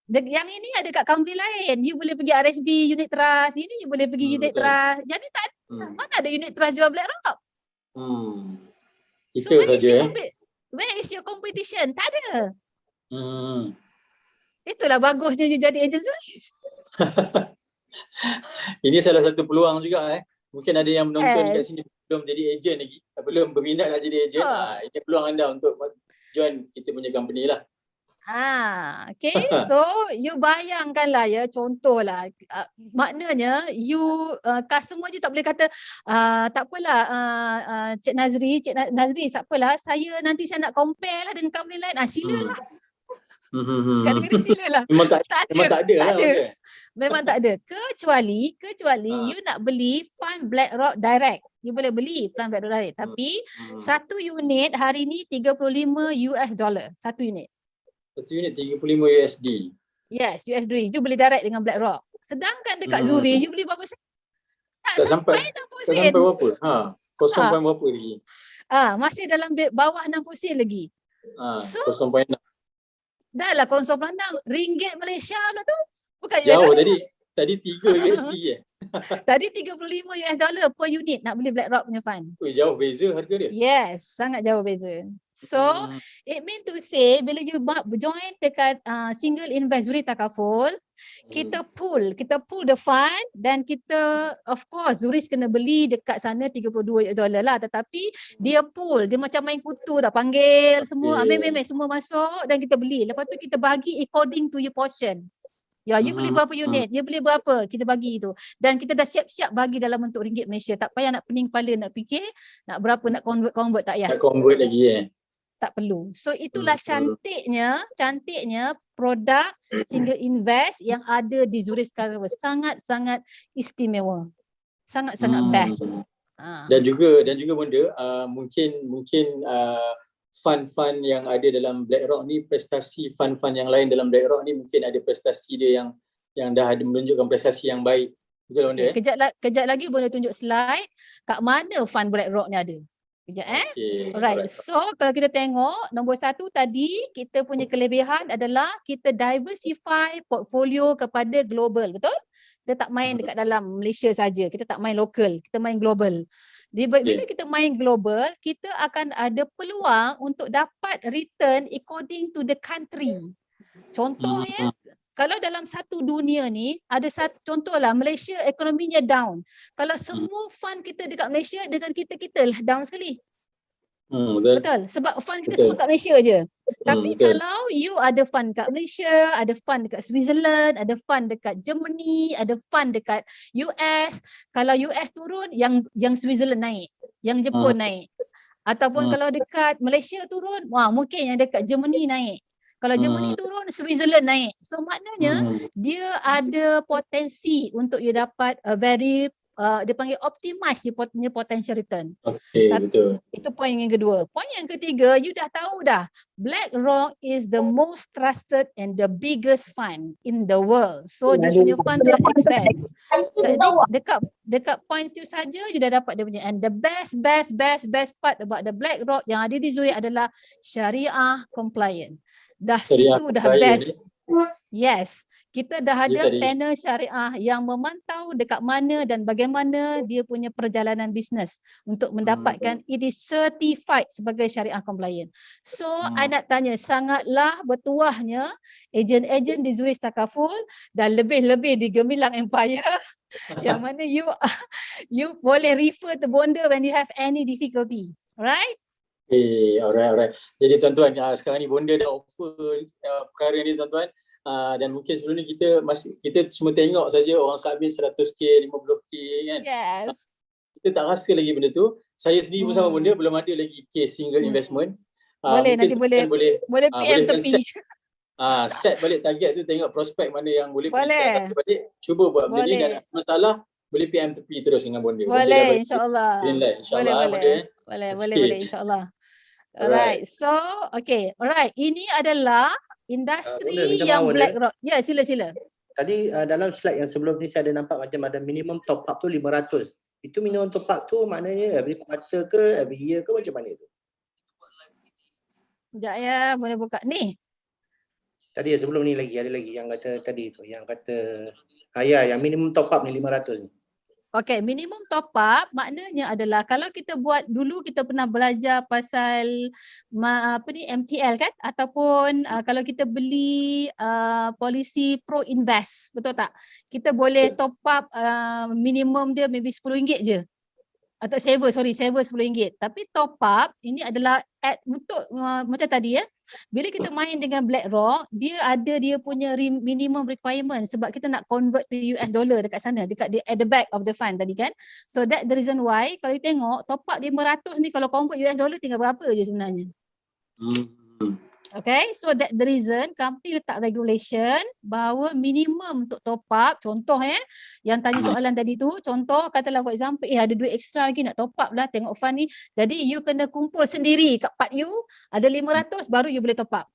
yang ini ada kat company lain. You boleh pergi RSB unit trust. Ini you boleh pergi unit trust. Jadi tak ada. Mana ada unit trust jual BlackRock? Kita saja. Where is your competition? Tak ada. Itulah bagusnya you jadi agent Zuris. Ini salah satu peluang juga Mungkin ada yang menonton kat sini belum jadi ejen lagi, belum berminat nak jadi ejen. Ini peluang anda untuk join kita punya company lah. Okay. So you bayangkanlah ya, contohlah maknanya you customer je tak boleh kata tak apalah Cik Nazri tak apalah, saya nanti saya nak compare lah dengan company lain. Silalah. Kadang-kadang silalah. Memang tak ada lah. Memang tak ada. Kecuali you nak beli fund BlackRock direct. You boleh beli fund BlackRock direct. Tapi satu unit hari ni $35. Satu unit. Satu unit 35 USD. Yes, USD. You boleh direct dengan BlackRock. Sedangkan dekat Zuris you beli berapa sen? Tak sampai 60 sen. Tak sampai berapa? 0. berapa lagi? Masih dalam bawah 60 sen lagi. So 0.6. Dah lah konsol pandang. Ringgit Malaysia lah tu. Bukan jauh tadi 3 USD Tadi $35 per unit nak beli BlackRock punya fund. Jauh beza harga dia. Yes, sangat jauh beza. So, it mean to say bila you join dekat single invest Zuris Takaful, kita pull the fund dan kita of course Zuris kena beli dekat sana $32 lah, tetapi dia pull, dia macam main kutu tak, panggil semua, ambil semua masuk dan kita beli. Lepas tu kita bagi according to your portion. Ya, you beli berapa unit, you beli berapa, kita bagi tu. Dan kita dah siap-siap bagi dalam bentuk ringgit Malaysia. Tak payah nak pening kepala nak fikir nak berapa nak convert tak payah. Nak convert lagi Tak perlu. So itulah cantiknya produk single invest yang ada di Zuris sekarang. Sangat-sangat istimewa. Sangat-sangat best. Dan juga benda mungkin fund-fund yang ada dalam BlackRock ni, prestasi fund-fund yang lain dalam BlackRock ni mungkin ada prestasi dia yang dah ada menunjukkan prestasi yang baik. Betul Bonda? Kejap lagi boleh tunjuk slide kat mana fund BlackRock ni ada. Kejap Alright. So kalau kita tengok nombor 1 tadi, kita punya kelebihan adalah kita diversify portfolio kepada global, betul? Kita tak main dekat dalam Malaysia saja, kita tak main lokal, kita main global. Bila kita main global, kita akan ada peluang untuk dapat return according to the country. Contohnya, kalau dalam satu dunia ni, ada contohlah Malaysia ekonominya down. Kalau semua fund kita dekat Malaysia dengan kita lah down sekali. Betul. Sebab fund kita semua kat Malaysia je. Tapi kalau you ada fund kat Malaysia, ada fund dekat Switzerland, ada fund dekat Germany, ada fund dekat US, kalau US turun, yang Switzerland naik, yang Jepun naik. Ataupun kalau dekat Malaysia turun, mungkin yang dekat Germany naik. Kalau Germany turun, Switzerland naik. So maknanya dia ada potensi untuk you dapat a very dia panggil optimize dia punya potential return. Okey, betul. Itu poin yang kedua. Poin yang ketiga, you dah tahu dah, BlackRock is the most trusted and the biggest fund in the world. So dia punya fund dia access. Jadi dekat point tu saja you dah dapat dia punya. And the best part about the BlackRock yang ada di Zurich adalah syariah compliant. Dah Syariah situ dah compliant, best. Yes, kita dah Dia ada tadi- panel syariah yang memantau dekat mana dan bagaimana dia punya perjalanan bisnes untuk mendapatkan it is certified sebagai syariah compliant. So, I nak tanya, sangatlah bertuahnya ejen-ejen di Zurich Takaful dan lebih-lebih di Gemilang Empire yang mana you boleh refer to Bonda when you have any difficulty. Right? Alright. Jadi tuan-tuan, sekarang ni Bonda dah offer perkara ni tuan-tuan. Dan mungkin sebelum ni kita cuma tengok saja orang submit 100k, 50k kan. Yes. Kita tak rasa lagi benda tu. Saya sendiri pun sama Bonda, belum ada lagi case single investment. Boleh, Mungkin nanti tuan-tuan boleh PM boleh tepi. set balik target tu, tengok prospek mana yang boleh Boleh. balik, cuba buat benda ni, Boleh. dan ada masalah boleh PM tepi terus dengan Bonda. Boleh, insyaAllah. InsyaAllah. Boleh, insyaAllah. Alright, so okay, alright. Ini adalah industri Bonda, minta yang maaf, Bonda. BlackRock. Ya, sila. Tadi dalam slide yang sebelum ni saya ada nampak macam ada minimum top up tu 500. Itu minimum top up tu maknanya every quarter ke, every year ke, macam mana tu? Sekejap ya, boleh buka ni. Tadi sebelum ni lagi, ada lagi yang kata tadi tu, yang kata yang minimum top up ni 500 ni. Okay, minimum top up maknanya adalah kalau kita buat dulu kita pernah belajar pasal MTL kan, ataupun kalau kita beli polisi Pro Invest, betul tak? Kita boleh top up minimum dia maybe RM10 je. Atau saver RM10. Tapi top up ini adalah untuk macam tadi ya. Bila kita main dengan BlackRock, dia ada dia punya minimum requirement sebab kita nak convert to US dollar dekat sana, dekat at the back of the fund tadi kan. So that the reason why kalau you tengok top up 500 ni kalau convert US dollar tinggal berapa je sebenarnya. Okay, so that the reason company letak regulation bahawa minimum untuk top up, contoh yang tanya soalan tadi tu, contoh katalah for example ada duit extra lagi nak top up lah tengok fund ni, jadi you kena kumpul sendiri kat part you ada 500 baru you boleh top up.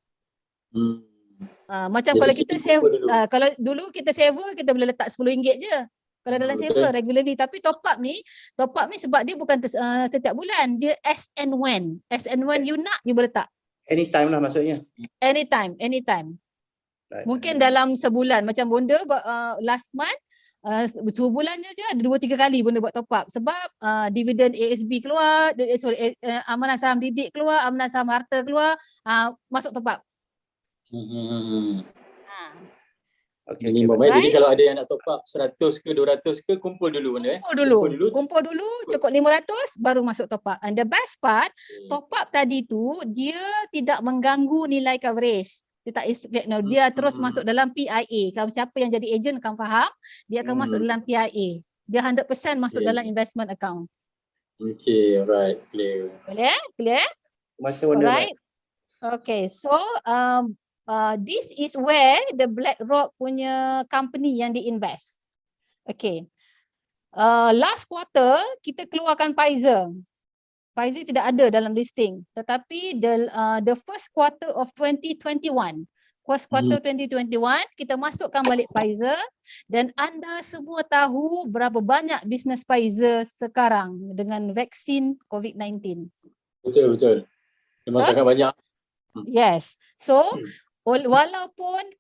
Macam Jadi kalau kita kita save, kumpul dulu. kalau dulu kita saver kita boleh letak RM10 je kalau dalam Betul. saver regularly, tapi top up ni sebab dia bukan setiap bulan, dia as and when you nak you boleh letak. Anytime lah maksudnya. Anytime. Right. Mungkin dalam sebulan macam Bonda last month sebulannya je ada 2-3 kali Bonda buat top up sebab dividen ASB keluar, amanah saham didik keluar, amanah saham harta keluar, masuk top up. Okay, Minimum. Right. Jadi kalau ada yang nak top up 100 ke 200 ke, kumpul dulu Bonda. Kumpul dulu cukup 500 baru masuk top up. And the best part, top up tadi tu dia tidak mengganggu nilai coverage. Dia tak expect dia terus masuk dalam PIA. Kalau siapa yang jadi ejen akan faham, dia akan masuk dalam PIA. Dia 100% masuk dalam investment account. Okay, alright, clear. Boleh? Clear? Masih Bonda. Alright. Okay, so this is where the BlackRock punya company yang di-invest. Okay. Last quarter, kita keluarkan Pfizer. Pfizer tidak ada dalam listing. Tetapi the first quarter of 2021, first quarter 2021, kita masukkan balik Pfizer dan anda semua tahu berapa banyak bisnes Pfizer sekarang dengan vaksin COVID-19. Betul. Memang sangat banyak. Yes. So, walaupun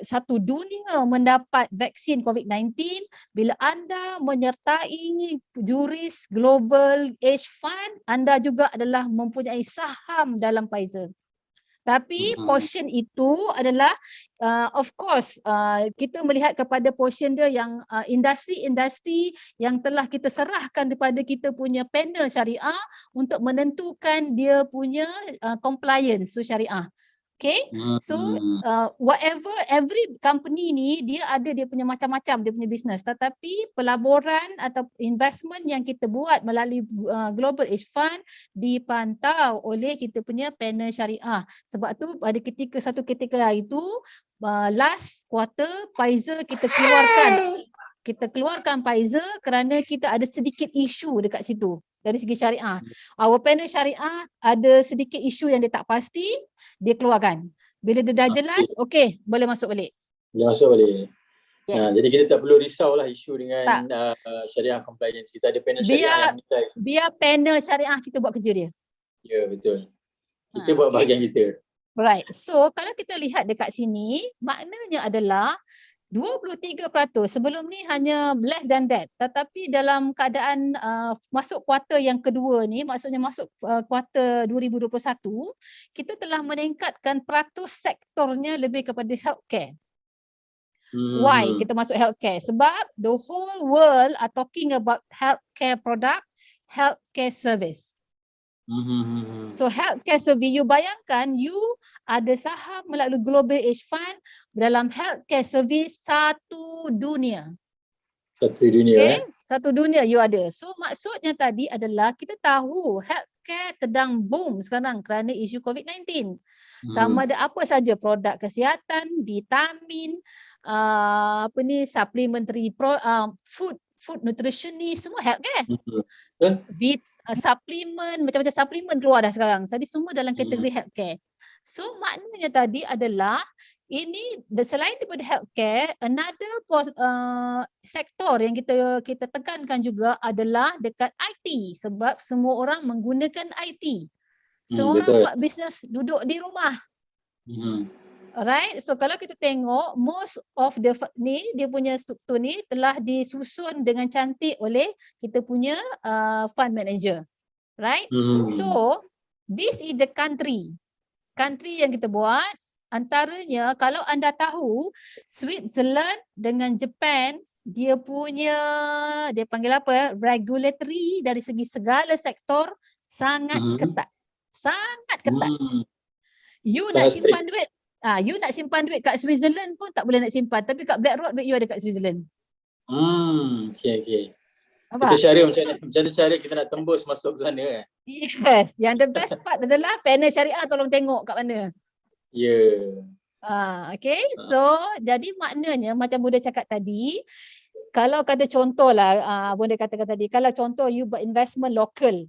satu dunia mendapat vaksin COVID-19, bila anda menyertai juris Global Age Fund, anda juga adalah mempunyai saham dalam Pfizer. Tapi portion itu adalah of course kita melihat kepada portion dia yang industri-industri yang telah kita serahkan kepada kita punya panel syariah untuk menentukan dia punya compliance syariah. Okay, so every company ni dia ada dia punya macam-macam dia punya bisnes, tetapi pelaburan atau investment yang kita buat melalui Global Age Fund dipantau oleh kita punya panel syariah. Sebab tu pada satu ketika itu last quarter Pfizer kita keluarkan Kita keluarkan Pfizer kerana kita ada sedikit isu dekat situ dari segi syariah. Our panel syariah ada sedikit isu yang dia tak pasti, dia keluarkan. Bila dia dah jelas, okey, boleh masuk balik. Boleh masuk balik. Yes. Jadi kita tak perlu risau lah isu dengan Tak. syariah compliance. Kita ada panel syariah yang kita. Biar panel syariah kita buat kerja dia. Ya, betul. Kita buat okey. bahagian kita. Right. So kalau kita lihat dekat sini, maknanya adalah 23%. Sebelum ni hanya less than that. Tetapi dalam keadaan masuk kuartal yang kedua ni, maksudnya masuk kuartal 2021, kita telah meningkatkan peratus sektornya lebih kepada healthcare. Why kita masuk healthcare? Sebab the whole world are talking about healthcare product, healthcare service. So healthcare service, you bayangkan you ada saham melalui Global Age Fund dalam healthcare service satu dunia. Satu dunia. Okay? Satu dunia you ada. So maksudnya tadi adalah kita tahu healthcare sedang boom sekarang kerana isu COVID-19. Sama ada apa saja produk kesihatan, vitamin, supplementary food nutritionist, semua healthcare. Suplemen, macam-macam suplemen keluar dah sekarang. Jadi semua dalam kategori healthcare. So maknanya tadi adalah ini selain daripada healthcare, another sektor yang kita tekankan juga adalah dekat IT, sebab semua orang menggunakan IT. Semua orang buat bisnes duduk di rumah. Alright, so kalau kita tengok most of the dia punya struktur ni telah disusun dengan cantik oleh kita punya fund manager. Right? So this is the country yang kita buat. Antaranya kalau anda tahu Switzerland dengan Japan, dia panggil apa? Regulatory dari segi segala sektor sangat ketat. Sangat ketat. You nak simpan duit, you nak simpan duit kat Switzerland pun tak boleh nak simpan, tapi kat BlackRock duit you ada kat Switzerland. Okay. Kita cari macam mana cara kita nak tembus masuk ke sana. Yes, yang the best part adalah panel syariah tolong tengok kat mana. Okay, so jadi maknanya macam Bunda cakap tadi, kalau kata contoh lah, Bunda katakan tadi, kalau contoh you buat investment lokal,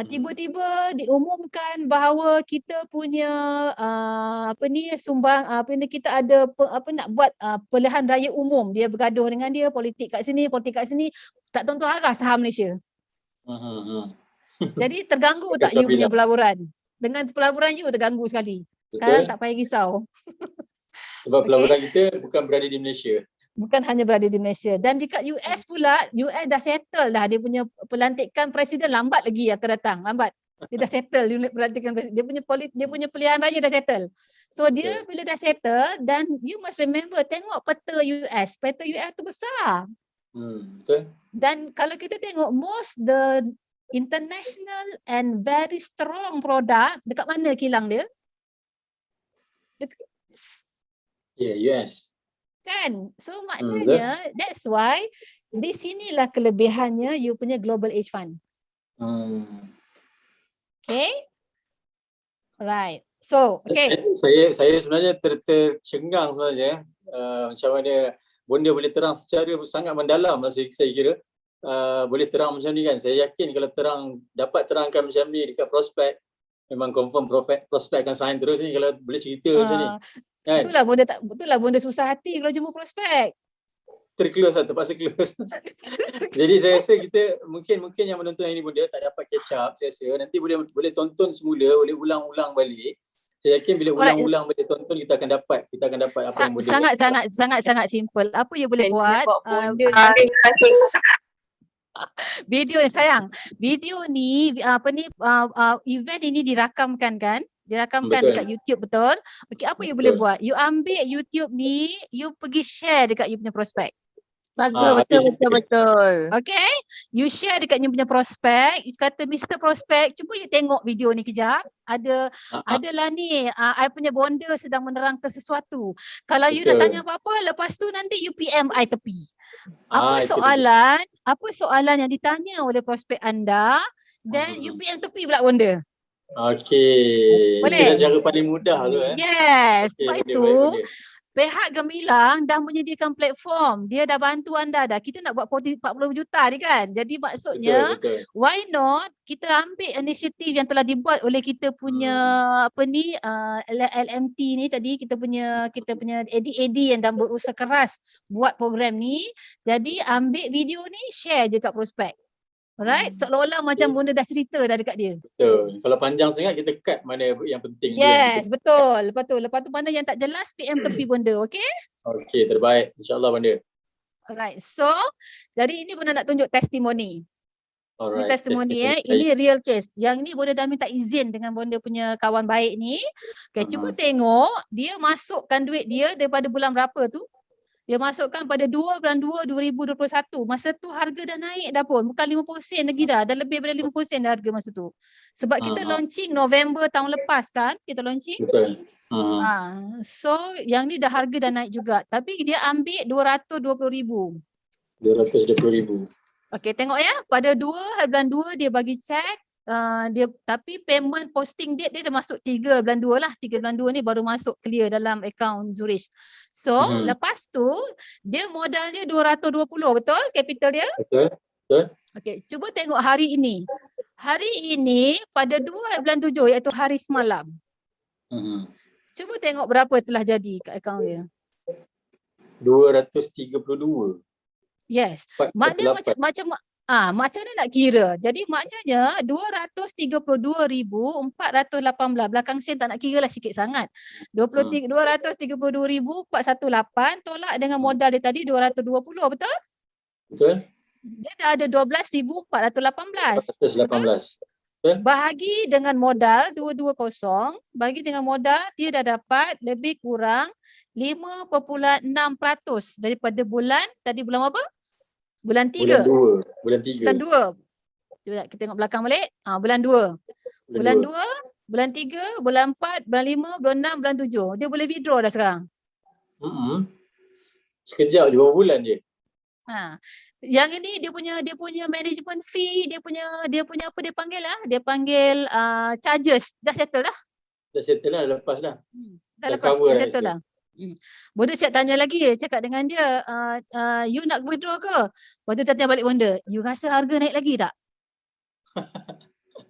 tiba-tiba diumumkan bahawa kita punya kita ada nak buat pilihan raya umum, dia bergaduh dengan dia, politik kat sini, tak tentu arah saham Malaysia. Jadi terganggu tak you punya pelaburan? Dengan pelaburan you terganggu sekali. Sekarang tak payah risau. Sebab pelaburan kita bukan berada di Malaysia. Bukan hanya berada di Malaysia. Dan dekat US pula, US dah settle dah dia punya pelantikan presiden, lambat lagi akan datang, lambat. Dia dah settle pelantikan presiden. Dia punya pilihan raya dah settle. So dia bila dah settle, dan you must remember, tengok peta US. Peta US tu besar. Betul. Dan kalau kita tengok most the international and very strong product, dekat mana kilang dia? US. Kan? So maknanya that's why di sinilah kelebihannya you punya Global Age Fund. Okay? Alright. So, okay. Saya sebenarnya tercengang sebenarnya macam mana Bunda boleh terang secara sangat mendalam saya kira. Boleh terang macam ni kan. Saya yakin kalau dapat terangkan macam ni dekat prospek, memang confirm prospek akan sign terus ni kalau boleh cerita macam ni. Kan? Itulah Bunda susah hati kalau jumpa prospek. Terclose lah, terpaksa close. Jadi saya rasa kita mungkin yang menonton yang ni Bunda tak dapat catch up, saya rasa nanti boleh tonton semula, boleh ulang-ulang balik. Saya yakin bila ulang-ulang balik tonton kita akan dapat apa yang Bunda sangat simple. Apa you boleh buat? Video ni sayang. Video ni event ini dirakamkan kan? Dirakamkan dekat YouTube, betul? Okey, apa you boleh buat? You ambil YouTube ni, you pergi share dekat you punya prospek. Betul. Okay, you share dekat you punya prospek. You kata, Mr. Prospek, cuba you tengok video ni kejap. Adalah ni, I punya bonda sedang menerangkan sesuatu. Kalau you nak tanya apa-apa, lepas tu nanti you PM I tepi. Apa soalan yang ditanya oleh prospek anda, dan you PM tepi pula bonda. Okey. Boleh? Itu cara paling mudah tu Yes. Sebab itu, pihak Gemilang dah menyediakan platform. Dia dah bantu anda dah. Kita nak buat 40 juta ni kan. Jadi maksudnya Betul. why not kita ambil inisiatif yang telah dibuat oleh kita punya LMT ni tadi, kita punya AD yang dah berusaha keras buat program ni. Jadi ambil video ni, share je kat prospek. Alright, seolah-olah macam benda dah cerita dah dekat dia. Betul. Kalau panjang sangat kita cut mana yang penting. Yes, betul. Lepas tu mana yang tak jelas PM tepi benda, okey? Okey, terbaik. InsyaAllah benda. Alright, so jadi ini benda nak tunjuk testimoni. Ini Alright. testimoni ini real case. Yang ni bonda dah minta izin dengan bonda punya kawan baik ni. Okay, cuba tengok dia masukkan duit dia daripada bulan berapa tu. Dia masukkan pada 2 bulan 2 2021. Masa tu harga dah naik dah pun. Bukan 50% lagi dah. Dah lebih daripada 50% dah harga masa tu. Sebab kita launching November tahun lepas kan. Kita launching. Betul. So yang ni dah harga dah naik juga. Tapi dia ambil 220,000. 220,000. Okey, tengok ya. Pada bulan 2 dia bagi cek. Dia tapi payment posting date dia dah masuk 3 bulan 2 lah. 3 bulan 2 ni baru masuk clear dalam akaun Zurich. So lepas tu dia modalnya 220, betul capital dia? Betul. Okey, cuba tengok hari ini. Hari ini pada 2 bulan 7 iaitu hari semalam. Cuba tengok berapa telah jadi kat akaun dia. 232. Yes. Maknanya macam mana nak kira? Jadi maknanya 232,418. Belakang sen tak nak kira lah, sikit sangat. 232,418 tolak dengan modal dia tadi 220, betul? Betul. Dia dah ada 12,418. 418. Bahagi dengan modal 220, bagi dengan modal dia dah dapat lebih kurang 5.6% daripada bulan tadi. Bulan apa? Bulan 3. Bulan 3. Bulan 2. Cuba kita tengok belakang balik. Bulan 2. Bulan 2, bulan 3, bulan 4, bulan 5, bulan 6, bulan 7. Dia boleh withdraw dah sekarang. Sekejap je, berapa bulan je. Yang ini dia punya management fee, dia punya apa dia panggil Dia panggil charges. Dah settle dah. Dah settle dah, lepas dah. Dah lepas, dah settle dah. Bonda siap tanya lagi, cakap dengan dia, you nak withdraw ke? Lepas tu tanya balik bonda, you rasa harga naik lagi tak?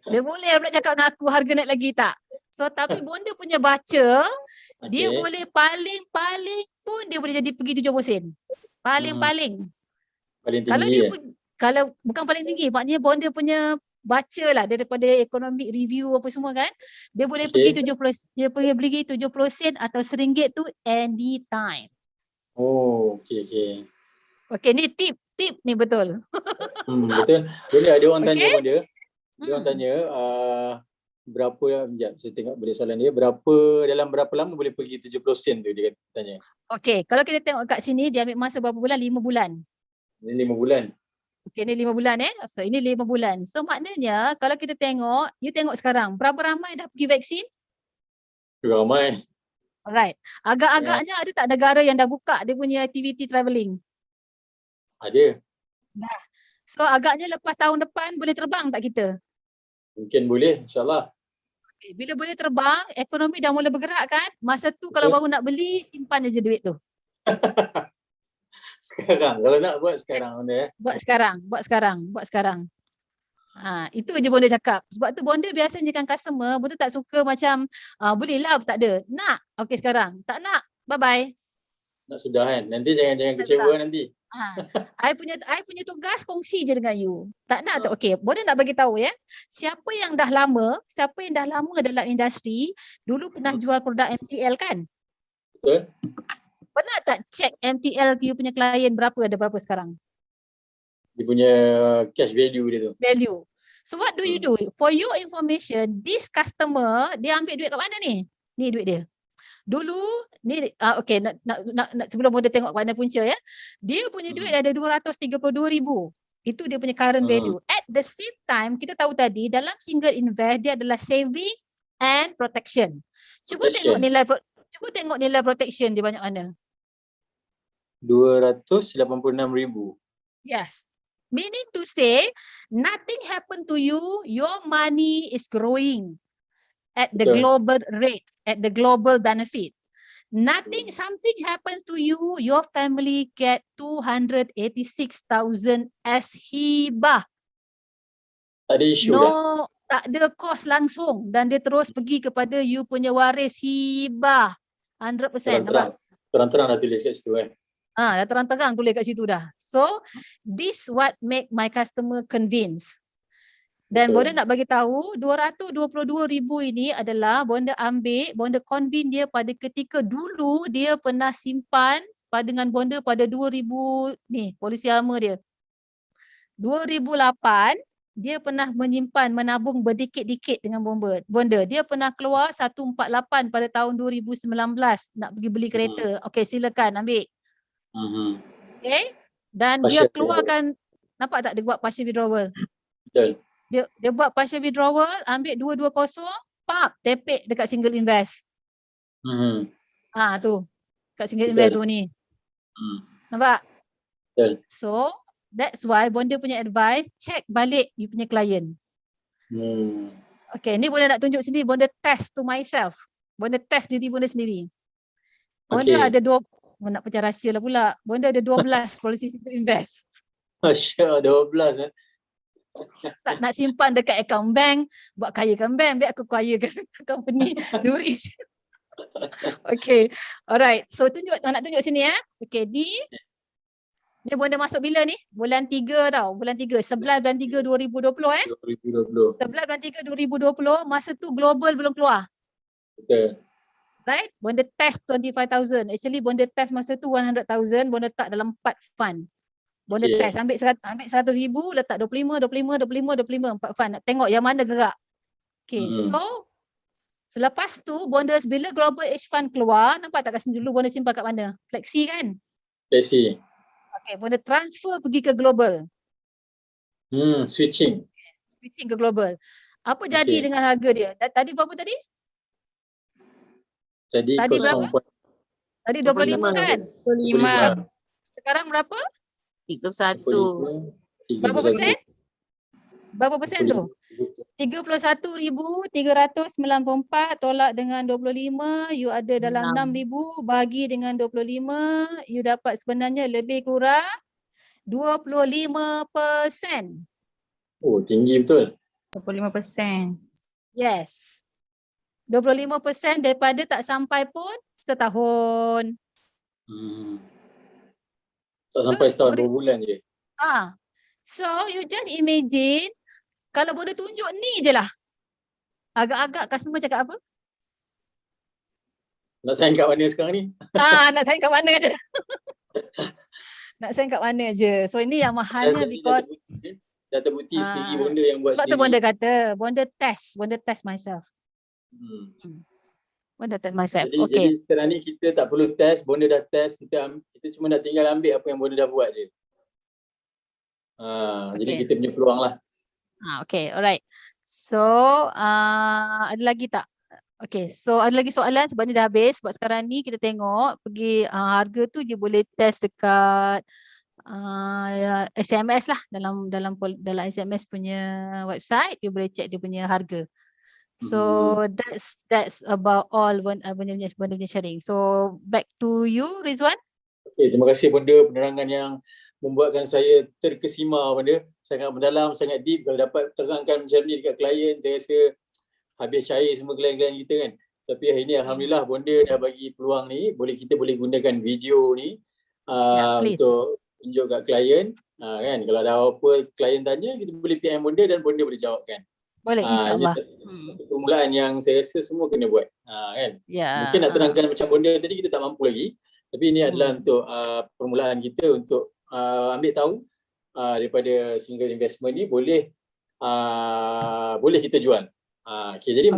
Dia boleh pula cakap dengan aku harga naik lagi tak? So tapi bonda punya baca, dia boleh paling pun dia boleh jadi pergi 70 sen. Paling tinggi. Kalau dia kalau bukan paling tinggi, maknanya bonda punya baca lah daripada economic review apa semua kan, dia boleh pergi 70, dia boleh beli 70 sen atau RM1 tu anytime. Okey, ni tip ni betul. Betul. Boleh ada orang tanya pun dia. Dia orang tanya berapa, sekejap saya tengok boleh soalan dia, dalam berapa lama boleh pergi 70 sen tu, dia tanya. Okey, kalau kita tengok kat sini dia ambil masa berapa bulan? 5 bulan. Ini 5 bulan. Okey, ni 5 bulan So ini 5 bulan. So maknanya kalau kita tengok, you tengok sekarang berapa ramai dah pergi vaksin? Ramai. Alright. Agak-agaknya ada tak negara yang dah buka dia punya aktiviti travelling? Ada. Dah. So agaknya lepas tahun depan boleh terbang tak kita? Mungkin boleh, insyaAllah. Okay. Bila boleh terbang, ekonomi dah mula bergerak kan? Masa tu kalau baru nak beli, simpan je duit tu. Sekarang, kalau nak buat sekarang benda Buat sekarang. Itu je bonda cakap. Sebab tu bonda biasanya kan customer, bonda tak suka macam boleh lah tak ada. Nak, okey sekarang. Tak nak, bye-bye. Nak sudah kan. Nanti jangan kecewa nanti. I punya tugas kongsi je dengan you. Tak nak tak okey. Bonda nak bagi tahu ya. Siapa yang dah lama dalam industri, dulu pernah jual produk MTL kan? Betul. Pernah tak check MTL you punya klien ada berapa sekarang? Dia punya cash value dia tu. Value. So what do you do? For your information, this customer dia ambil duit kat mana ni? Ni duit dia. Dulu ni okey nak sebelum bonda tengok pada punca ya. Dia punya duit ada 232,000. Itu dia punya current value. At the same time kita tahu tadi dalam single invest dia adalah saving and protection. Cuba tengok nilai protection dia banyak mana? 286,000. Yes. Meaning to say, nothing happened to you, your money is growing at the global rate, at the global benefit. something happens to you, your family get 286,000 as hibah. Tak ada isu dah. No, tak ada kos langsung dan dia terus pergi kepada you punya waris hibah. 100%. Nampak? Terang-terang dah tulis kat situ kan. Dah terang-terang tulis kat situ dah. So, this what make my customer convinced. Dan Betul. bonda nak bagi tahu 222,000 ini adalah bonda ambil, bonda convince dia pada ketika dulu dia pernah simpan dengan bonda pada 2000 ni, polisi lama dia. 2008 dia pernah menyimpan, menabung berdikit-dikit dengan bonda. Dia pernah keluar 148 pada tahun 2019 nak pergi beli kereta. Okey, silakan ambil. Okay. Dan dia Partial keluarkan, nampak tak dia buat partial withdrawal? Betul. Dia buat partial withdrawal, ambil 220, tepek dekat single invest. Tu. Kat single Betul. invest tu ni. Nampak? Betul. So, that's why bonda punya advice, check balik you punya client. Okay, ni bonda nak tunjuk sini, bonda test to myself. Bonda test diri bonda sendiri. Bonda ada nak pecah rahsia lah pula. Bonda ada 12 polisi single invest. Masya 12 Tak nak simpan dekat akaun bank, buat kayakan bank, biar aku kayakan company. Duri. Okay, alright. So nak tunjuk sini Okay, ni bonda masuk bila ni? Bulan 3 tau. Bulan 3, 11 bulan 3 2020 2020. 11 bulan 3 2020, masa tu global belum keluar. Betul. Right? Bonda test 25,000. Actually bonda test masa tu 100,000, bonda tak dalam 4 fund. Bonda test, ambil 100,000, letak 25, 4 fund. Nak tengok yang mana gerak. Okay, so selepas tu bonda bila Global Edge Fund keluar, nampak tak kat sini dulu bonda simpan kat mana? Flexi kan? Flexi. Okay, bonda transfer pergi ke global. Switching ke global. Apa jadi dengan harga dia? Tadi berapa tadi? Tadi berapa? Tadi 25 kan? 25. Sekarang berapa? 31. Berapa persen? Berapa persen tu? 31,394 tolak dengan 25, you ada dalam 6,000 bagi dengan 25, you dapat sebenarnya lebih kurang 25%. Oh, tinggi betul. 25%. Yes. 25% daripada tak sampai pun setahun. Tak sampai setahun, 2 bulan je. So you just imagine kalau boleh tunjuk ni je lah. Agak-agak customer cakap apa? Nak sign kat mana sekarang ni? Nak sign kat mana je. Nak sign kat mana je. So ini yang mahalnya because dah terbukti sendiri bonda yang buat sebab sendiri. tu bonda kata, bonda test myself. Bonda test myself. Jadi sekarang ni kita tak perlu test, bonda dah test, kita cuma nak tinggal ambil apa yang bonda dah buat je. Jadi kita punya peluang lah. Okay, alright. So, ada lagi tak? Okay, so ada lagi soalan sebab ni dah habis. Sebab sekarang ni kita tengok pergi harga tu je boleh test dekat SMS lah. Dalam SMS punya website, dia boleh check dia punya harga. So that's about all bonda punya sharing. So back to you, Rizwan. Okay, terima kasih bonda penerangan yang membuatkan saya terkesima bonda. Sangat mendalam, sangat deep. Kalau dapat terangkan macam ni dekat klien, saya rasa habis cair semua klien-klien kita kan. Tapi hari ni alhamdulillah bonda dah bagi peluang ni, kita boleh gunakan video ni untuk tunjuk kat klien kan. Kalau ada apa klien tanya, kita boleh PM bonda dan bonda boleh jawabkan. Boleh, insyaAllah. Permulaan yang saya rasa semua kena buat kan. Mungkin nak terangkan macam bonda tadi kita tak mampu lagi. Tapi ini adalah untuk permulaan kita untuk ambil tahu daripada single investment ni boleh kita jual. Jadi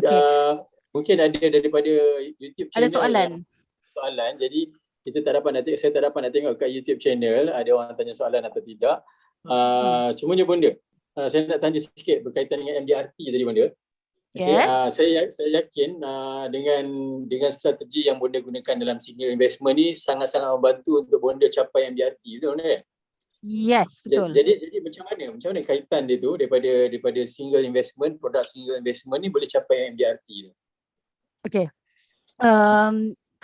mungkin ada daripada YouTube channel. Ada soalan. Jadi saya tak dapat nak tengok kat YouTube channel ada orang tanya soalan atau tidak. Cumanya bonda, saya nak tanya sikit berkaitan dengan MDRT tadi bonda. Saya yakin dengan strategi yang bonda gunakan dalam single investment ni sangat-sangat membantu untuk bonda capai MDRT, betul kan? Yes, betul. Jadi macam mana kaitan dia tu daripada single investment, produk single investment ni boleh capai MDRT tu? Okay.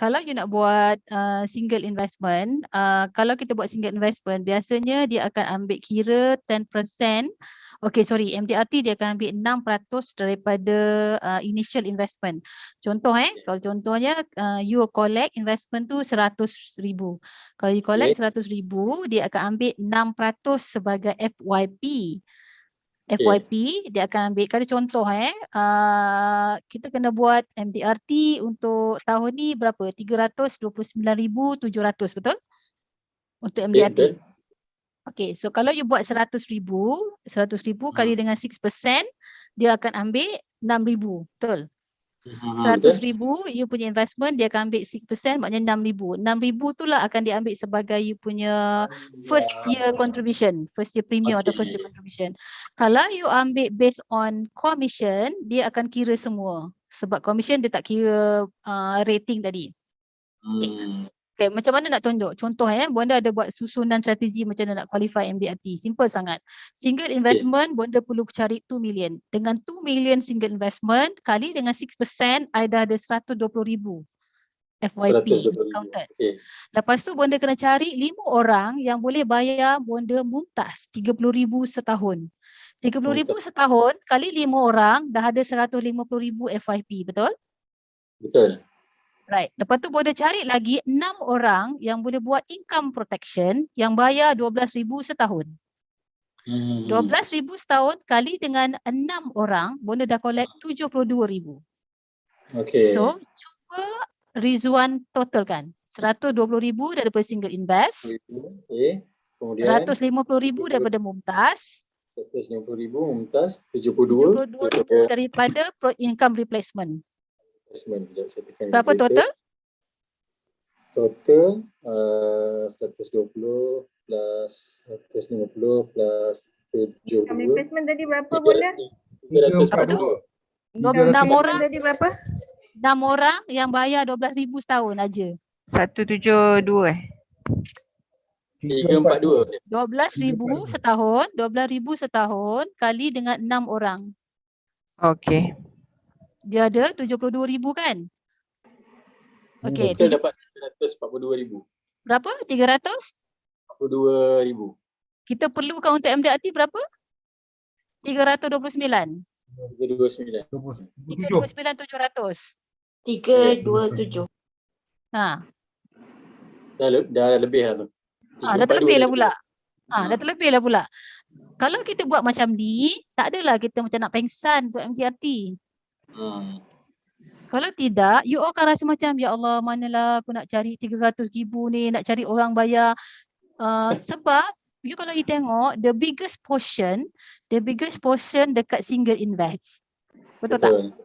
kalau you nak buat single investment, kalau kita buat single investment, biasanya dia akan ambil kira 10%. Okay, sorry, MDRT dia akan ambil 6% daripada initial investment. Contoh kalau contohnya you collect investment tu 100,000. Kalau you collect 100,000, dia akan ambil 6% sebagai FYP. FYP dia akan ambil, kalau contoh kita kena buat MDRT untuk tahun ni berapa? 329,700, betul? Untuk MDRT. Okay, so kalau you buat 100,000 kali dengan 6%, dia akan ambil 6,000, betul? 100,000 you punya investment, dia akan ambil 6%, maknanya 6,000. 6,000 tu lah akan diambil sebagai you punya first year contribution, first year premium atau first year contribution. Kalau you ambil based on commission, dia akan kira semua. Sebab commission dia tak kira rating tadi. Okay, macam mana nak tunjuk? Contoh Bonda ada buat susunan strategi macam mana nak qualify MDRT. Simple sangat. Single investment, Bonda perlu cari 2 million. Dengan 2 million single investment, kali dengan 6%, I dah ada 120,000 FYP counted. Lepas tu Bonda kena cari 5 orang yang boleh bayar Bonda mumtaz 30,000 setahun. 30,000 setahun kali 5 orang dah ada 150,000 FYP, betul? Betul. Right. Lepas tu boleh cari lagi 6 orang yang boleh buat income protection yang bayar 12,000 setahun. 12,000 setahun kali dengan 6 orang, boleh dah collect 72,000. Okay. So, cuba Rizwan totalkan. 120,000 daripada single invest. Kemudian 150,000 daripada mumtaz. 150,000 mumtaz, 72,000 daripada income replacement. Berapa total? Total 120 plus 150 plus 70. Replacement tadi berapa Bonda? 340. 6 orang tadi berapa? 6 orang yang bayar 12,000 setahun aja. 172 342. 12,000 setahun, 12,000 setahun kali dengan 6 orang. Okey. Dia ada 72,000 kan? Okey. Kita dapat 342,000. Berapa? 300? 42,000. Kita perlukan untuk MDRT berapa? 329. 329. 329,700. 327. Ha. Dah lebih lah tu. Dah terlebih lah pula. Dah terlebih lah pula. Kalau kita buat macam ni, tak adalah kita macam nak pengsan buat MDRT. Kalau tidak, you akan rasa macam, ya Allah, manalah aku nak cari 300,000 ni, nak cari orang bayar. Sebab, you kalau you tengok, the biggest portion dekat single invest. Betul tak?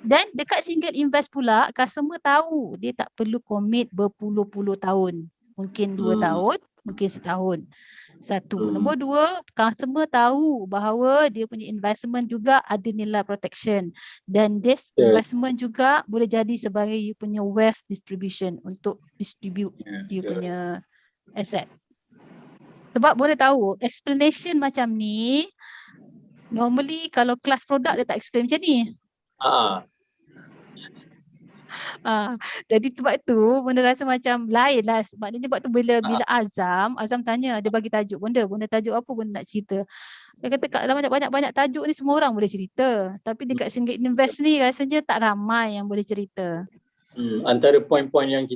Dan dekat single invest pula, customer tahu dia tak perlu commit berpuluh-puluh tahun. Mungkin 2 tahun, mungkin setahun. Satu. Nombor 2, customer tahu bahawa dia punya investment juga ada nilai protection. Dan this investment juga boleh jadi sebagai you punya wealth distribution untuk distribute you punya asset. Sebab boleh tahu, explanation macam ni, normally kalau kelas produk dia tak explain macam ni. Jadi sebab tu Bonda rasa macam lain lah. Maknanya sebab tu bila Azam tanya, dia bagi tajuk Bonda tajuk apa Bonda nak cerita. Dia kata kalau banyak-banyak tajuk ni semua orang boleh cerita. Tapi dekat single invest ni rasanya tak ramai yang boleh cerita. Antara poin-poin yang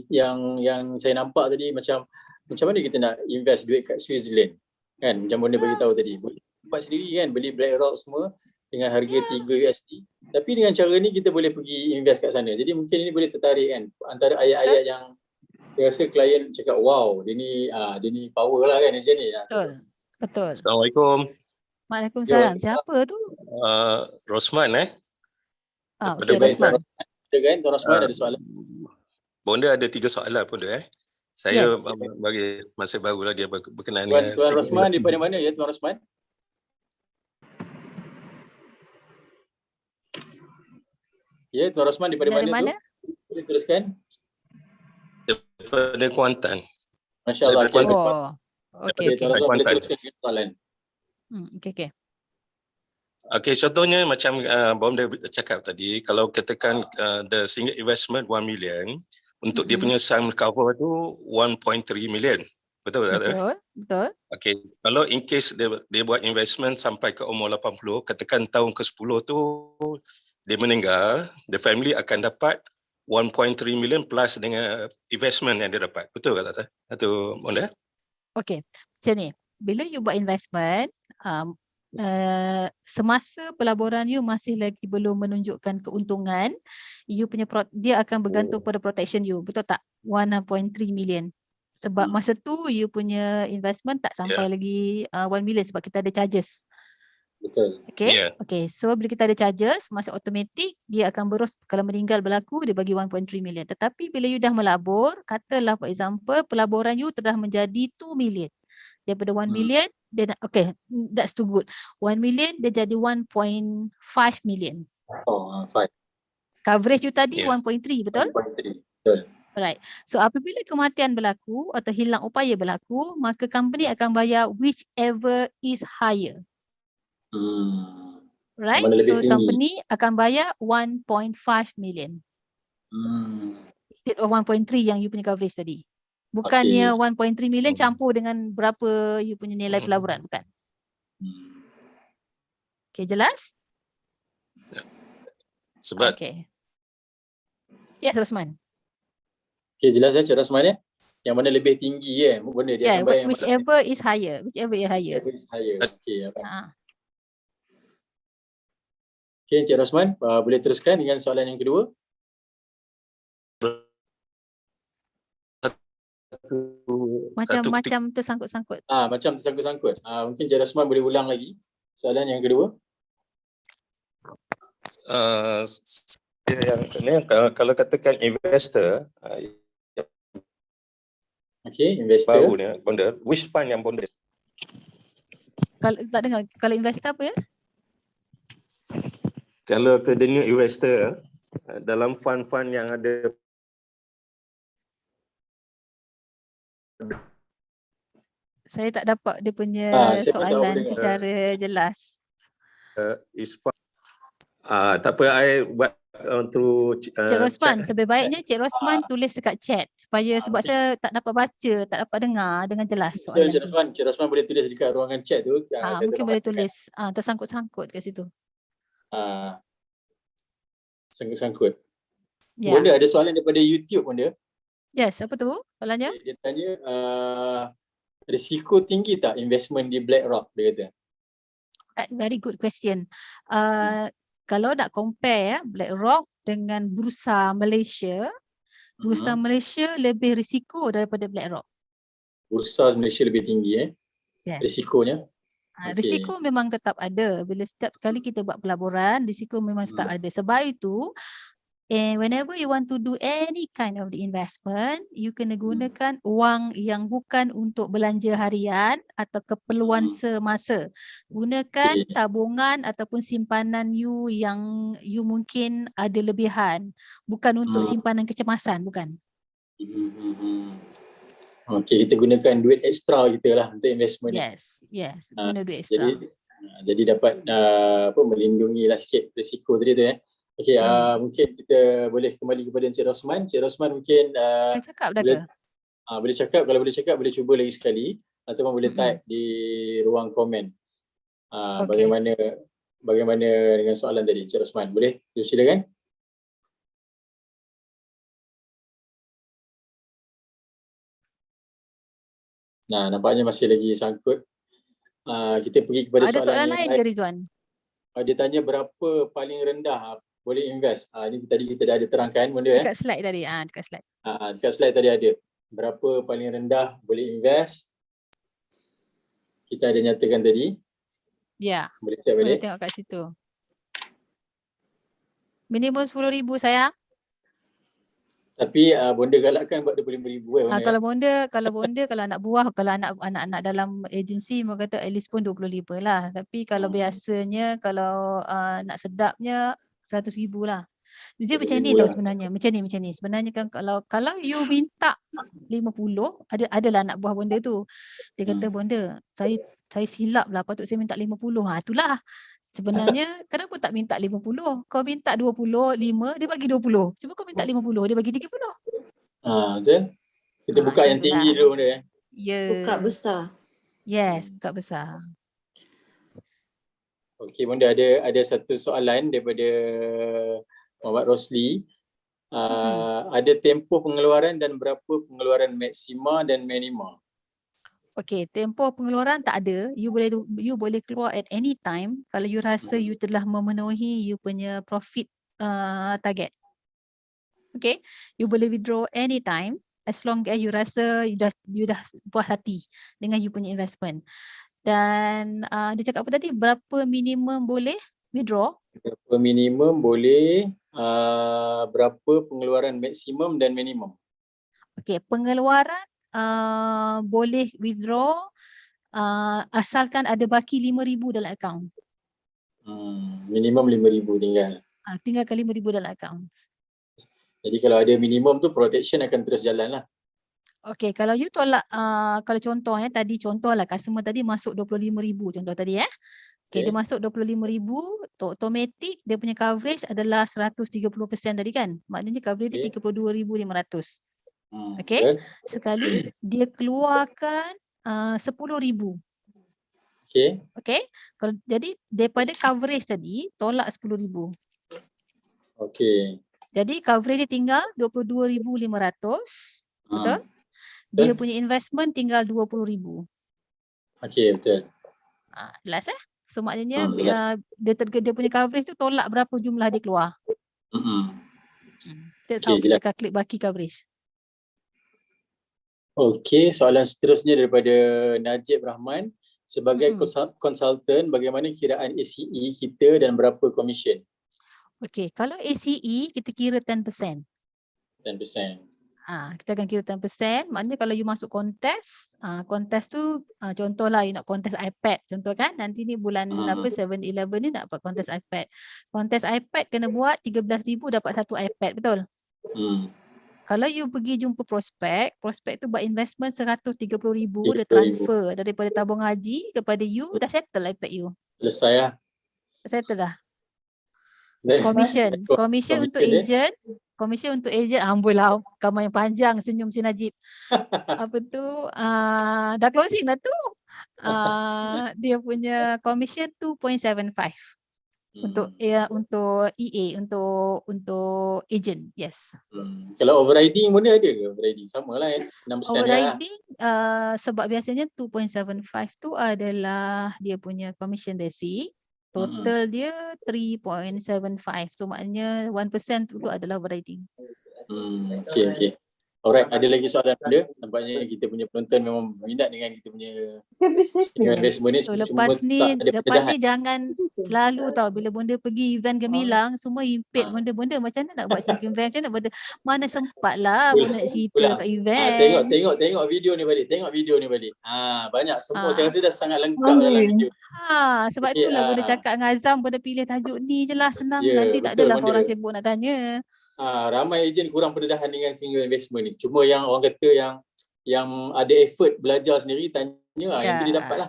saya nampak tadi macam mana kita nak invest duit kat Switzerland. Kan macam Bonda bagi tahu tadi. Boleh buat sendiri kan, beli BlackRock semua dengan harga 3 USD. Tapi dengan cara ni kita boleh pergi invest kat sana. Jadi mungkin ini boleh tertarik kan. Antara ayat-ayat yang saya rasa klien cakap, wow, dia ni power lah kan macam ni. Betul. Assalamualaikum. Waalaikumsalam. Siapa tu? Rosman Okay, Rosman. Ada kan? Tuan Rosman ada soalan? Bonda ada 3 soalan Bonda Saya bagi masa barulah dia berkenaan dengan Tuan Rosman daripada mana ya Tuan Rosman? Ya, Tuan Rosman daripada mana tu? Boleh teruskan? Daripada Kuantan. Masya Allah. Okey. Tuan Rosman boleh teruskan soalan. Okey. Okey, contohnya macam Bonda cakap tadi, kalau katakan the single investment 1 million, untuk dia punya sum cover tu 1.3 million. Betul tak? Betul, betul. Okay, kalau in case dia buat investment sampai ke umur 80, katakan tahun ke-10 tu dia meninggal, the family akan dapat 1.3 million plus dengan investment yang dia dapat. Betul tak? Atau Bonda? Okay, macam ni. Bila you buat investment, semasa pelaburan you masih lagi belum menunjukkan keuntungan, you punya dia akan bergantung pada protection you. Betul tak? 1.3 million. Sebab masa tu you punya investment tak sampai lagi 1 million sebab kita ada charges. Betul. Okay? Yeah. Okay, so bila kita ada charges, masa automatik dia akan berus, kalau meninggal berlaku dia bagi 1.3 million. Tetapi bila you dah melabur, katalah for example pelaburan you telah menjadi 2 million. Daripada 1 million, dia okay, that's too good. 1 million dia jadi 1.5 million. Oh, 5. Coverage you tadi 1.3, 1.3, betul? 1.3. Betul. Alright. So apabila kematian berlaku atau hilang upaya berlaku, maka company akan bayar whichever is higher. Right? Mana lebih So tinggi. company akan bayar 1.5 million. Instead of 1.3 yang you punya coverage tadi. Bukannya 1.3 million campur dengan berapa you punya nilai pelaburan, bukan. Okay, jelas? sebab Okay. Yes, Rosman. Okay, jelas Cik Rosman ya? Yang mana lebih tinggi benda dia Yeah, akan bayar yang whichever is higher. Whichever is higher. higher. Okay, Ha. okay, Cik Rosman, boleh teruskan dengan soalan yang kedua? Macam-macam tersangkut-sangkut. Macam tersangkut-sangkut. Mungkin Cik Rosman boleh ulang lagi soalan yang kedua. yang ni kalau katakan investor Okay, investor. baru ni Bonda, which fund yang Bonda? Kalau tak dengar, kalau investor apa ya? Kalau ke the new investor dalam fund-fund yang ada Saya tak dapat dia punya saya pun tak soalan boleh secara jelas. is fund. Tak apa, I buat through Cik Rosman, chat. sebaik-baiknya Cik Rosman tulis dekat chat supaya sebab saya tak dapat baca, tak dapat dengar dengan jelas Betul, soalan Cik tu. Rosman. Cik Rosman boleh tulis dekat ruangan chat tu. Saya Mungkin tolong boleh bacakan. tulis tersangkut-sangkut kat situ. Sangkut-sangkut. Ya. Bonda ada soalan daripada YouTube Bonda. Yes, apa tu soalannya? Dia tanya risiko tinggi tak investment di BlackRock, dia kata. Very good question. Kalau nak compare BlackRock dengan Bursa Malaysia, Bursa Malaysia lebih risiko daripada BlackRock. Bursa Malaysia lebih tinggi Yes. risikonya. Risiko memang tetap ada. Bila setiap kali kita buat pelaburan, risiko memang tetap ada. Sebab itu, whenever you want to do any kind of the investment, you kena gunakan wang yang bukan untuk belanja harian atau keperluan semasa. Gunakan tabungan ataupun simpanan you yang you mungkin ada lebihan. Bukan untuk simpanan kecemasan, bukan. Okey, kita gunakan duit ekstra kita lah untuk investment. Yes, guna duit ekstra. Jadi dapat melindungi lah sikit risiko tadi tu Okey, mungkin kita boleh kembali kepada Encik Rosman. Encik Rosman mungkin Boleh cakap dah ke? Boleh cakap, kalau boleh cakap boleh cuba lagi sekali ataupun boleh type di ruang komen. Bagaimana dengan soalan tadi Encik Rosman? Boleh? Silakan. Nah, nampaknya masih lagi sangkut. Kita pergi kepada Ada soalan lain ke Rizwan? Dia tanya berapa paling rendah boleh invest. Ini tadi kita dah ada terangkan benda Dekat slide tadi. Dekat slide. Dekat slide tadi ada. Berapa paling rendah boleh invest. Kita ada nyatakan tadi. Ya. Boleh check balik. Boleh tengok kat situ. Minimum 10,000 sayang. Tapi bonda galakkan buat 25,000 Kalau bonda kalau anak buah, kalau anak-anak dalam agensi mereka kata at least pun 25 lah. Tapi kalau biasanya kalau nak sedapnya 100,000 lah. Dia macam ni tau sebenarnya. Macam ni. Sebenarnya kan kalau you minta 50, adalah anak buah bonda tu. Dia kata bonda, saya silap lah, patut saya minta 50. Itulah. Sebenarnya kenapa tak minta 50? Kau minta 25, dia bagi 20. Cuba kau minta 50, dia bagi 30. Betul? Kita buka yang itulah. tinggi dulu benda. Ya. Buka besar. Yes, buka besar. Okey, Bonda ada satu soalan daripada Muhammad Rosli. Ada tempoh pengeluaran dan berapa pengeluaran maksima dan minima? Okey, tempoh pengeluaran tak ada. You boleh keluar at any time kalau you rasa you telah memenuhi you punya profit target. Okay, you boleh withdraw anytime as long as you rasa you dah puas hati dengan you punya investment. Dan dia cakap apa tadi? Berapa minimum boleh withdraw? Berapa minimum boleh, berapa pengeluaran maksimum dan minimum? Okay, pengeluaran boleh withdraw asalkan ada baki 5,000 dalam akaun. Minimum 5,000 tinggal. Tinggalkan 5,000 dalam akaun. Jadi kalau ada minimum tu protection akan terus jalan lah. Okay, kalau you tolak, kalau contoh tadi contohlah customer tadi masuk 25,000 contoh tadi Okay, dia masuk 25,000, automatic dia punya coverage adalah 130% tadi kan. Maknanya coverage dia 32,500. Okay, sekali dia keluarkan 10,000. Okay, kalau jadi daripada coverage tadi tolak 10,000. Okay. Jadi coverage dia tinggal 22,500. Betul? Dia punya investment tinggal 20,000. Okay, betul. Jelas So maknanya dia punya coverage tu tolak berapa jumlah dia keluar. That's how kita akan klik baki coverage. Okay, soalan seterusnya daripada Najib Rahman. Sebagai konsultan, bagaimana kiraan ACE kita dan berapa komisen? Okay, kalau ACE kita kira 10%. 10%. Kita akan kira 10%. Maknanya kalau you masuk kontes, kontes tu contohlah you nak kontes iPad contoh kan. Nanti ni bulan 7-11 ni nak buat kontes iPad. Kontes iPad kena buat 13,000 dapat satu iPad, betul? Kalau you pergi jumpa prospek tu buat investment 130,000 dia transfer daripada tabung haji kepada you, dah settle iPad you. Selesai lah. Settle dah. Commission untuk agent. Komisen untuk agent, amboi lah kamar yang panjang senyum si Najib. Apa tu, dah closing dah tu. Dia punya commission 2.75 untuk EA, untuk agent, yes. Kalau overriding mana ada ke? Overriding sama lah 6% overriding sebab biasanya 2.75 tu adalah dia punya commission basic. Total dia 3.75. So maknanya 1% tu adalah overriding. Okay. Alright, ada lagi soalan ada? Nampaknya kita punya penonton memang minat dengan kita punya investment ni. So lepas ni jangan selalu tahu bila bonda pergi event gemilang semua impit bonda macam mana nak buat cerita event, macam mana mana sempat lah bonda nak cerita kat event. Tengok video ni balik. Banyak semua saya rasa dah sangat lengkap dalam video. Sebab itulah bonda cakap dengan Azam, bonda pilih tajuk ni je lah, senang. Nanti tak adalah korang sibuk nak tanya. Ramai ejen kurang pendedahan dengan single investment ni. Cuma yang orang kata yang ada effort belajar sendiri tanya yang tu dia dapat lah.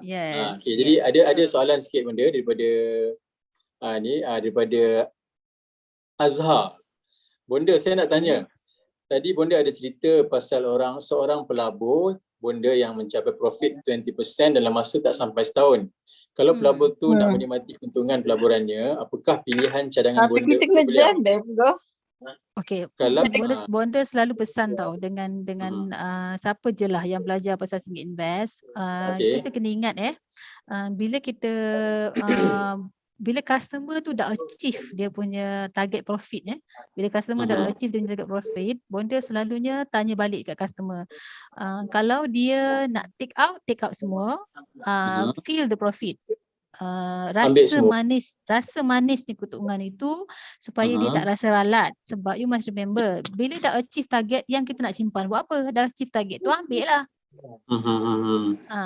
Jadi ada soalan sikit benda daripada daripada Azhar. Bonda, saya nak tanya. Tadi bonda ada cerita pasal seorang pelabur bonda yang mencapai profit 20% dalam masa tak sampai setahun. Kalau pelabur tu nak menikmati keuntungan pelaburannya, apakah pilihan cadangan bonda untuk beliau? Okay, bonda selalu pesan tau dengan siapa je lah yang belajar pasal single invest, kita kena ingat bila kita bila customer tu dah achieve dia punya target profit bila customer dah achieve dia punya target profit, bonda selalunya tanya balik kat customer, kalau dia nak take out semua, feel the profit. Rasa manis ni keuntungan itu supaya dia tak rasa ralat. Sebab you must remember, bila dah achieve target, yang kita nak simpan buat apa? Dah achieve target tu ambil lah.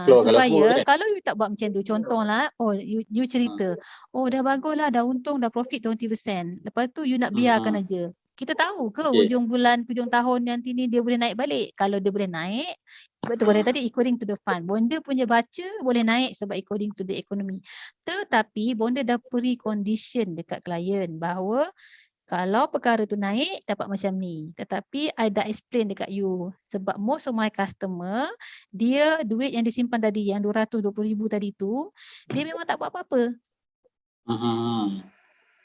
Supaya kalau you tak buat macam tu, contohlah you cerita, dah bagus lah, dah untung, dah profit 20%, lepas tu you nak biarkan aja. Kita tahu ke hujung bulan, hujung tahun nanti ni dia boleh naik balik? Kalau dia boleh naik, betul boleh tadi according to the fund. Bonda punya baca boleh naik sebab according to the economy. Tetapi bonda dah beri condition dekat klien bahawa Kalau perkara tu naik dapat macam ni. Tetapi I dah explain dekat you. Sebab most of my customer, dia duit yang disimpan tadi, yang 220,000 tadi tu, dia memang tak buat apa-apa.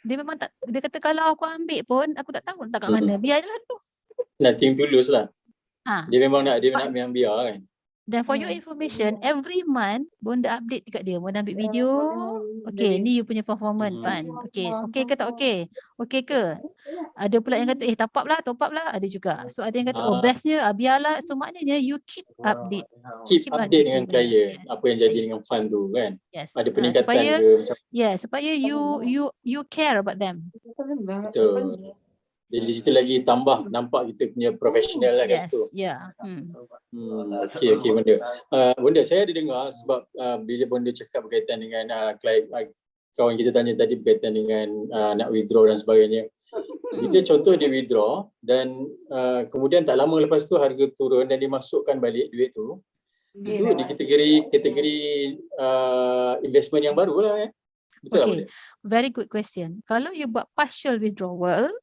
Dia memang tak, dia kata kalau aku ambil pun, aku tak tahu letak kat mana. Biar je lah tu. Nothing tulus lah. Ha. Dia memang nak memang biar kan. Dan for your information, every month Bonda update dekat dia. Bonda ambil video. Okay, ni you punya performance Pan. Okay, okay ke tak okay? Okay ke? Ada pula yang kata top up lah. Ada juga. So ada yang kata bestnya biarlah. So maknanya you keep update. Keep update dengan updating. klien. Yes. Apa yang jadi dengan fund tu kan. Yes. Ada peningkatan Supaya, ke macam supaya you care about them. betul. Jadi di situ lagi tambah nampak kita punya profesional lah kat Yes, situ. yeah. Okey Bonda. Bonda, saya ada dengar sebab bila Bonda cakap berkaitan dengan klien, kawan kita tanya tadi berkaitan dengan nak withdraw dan sebagainya. Bila contoh dia withdraw dan kemudian tak lama lepas tu harga turun dan dimasukkan balik duit tu, itu di kategori investment yang baru lah. Betul tak Bonda? Very good question. Kalau you buat partial withdrawal,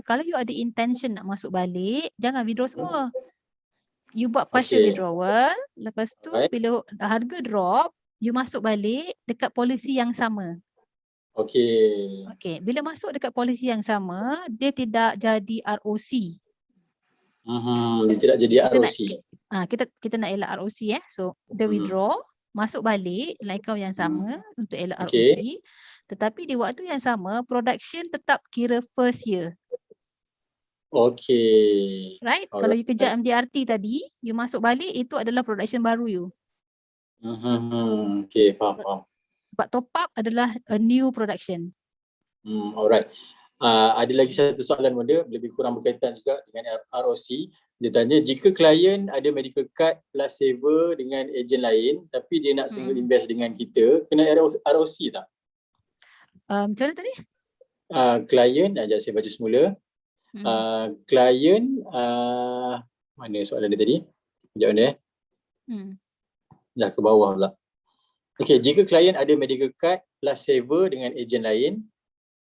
kalau you ada intention nak masuk balik, jangan withdraw semua. You buat partial withdrawal, lepas tu bila harga drop, you masuk balik dekat polisi yang sama. Okey, bila masuk dekat polisi yang sama, dia tidak jadi ROC. Dia tidak jadi ROC. Kita nak elak ROC So, the withdraw, masuk balik line account yang sama untuk elak ROC. Tetapi di waktu yang sama, production tetap kira first year. Right? Kalau you kejar MDRT tadi, you masuk balik, itu adalah production baru you. Okay, faham. Sebab top up adalah a new production. Alright. Ada lagi satu soalan Bonda, lebih kurang berkaitan juga dengan ROC. Dia tanya, jika klien ada medical card plus saver dengan ejen lain, tapi dia nak single invest dengan kita, kena ROC tak? Macam mana tadi? Klien, sekejap saya baca semula. Klien, mana soalan dia tadi? Sekejap mana Dah ke bawah pula. Okay, jika klien ada medical card plus saver dengan ejen lain,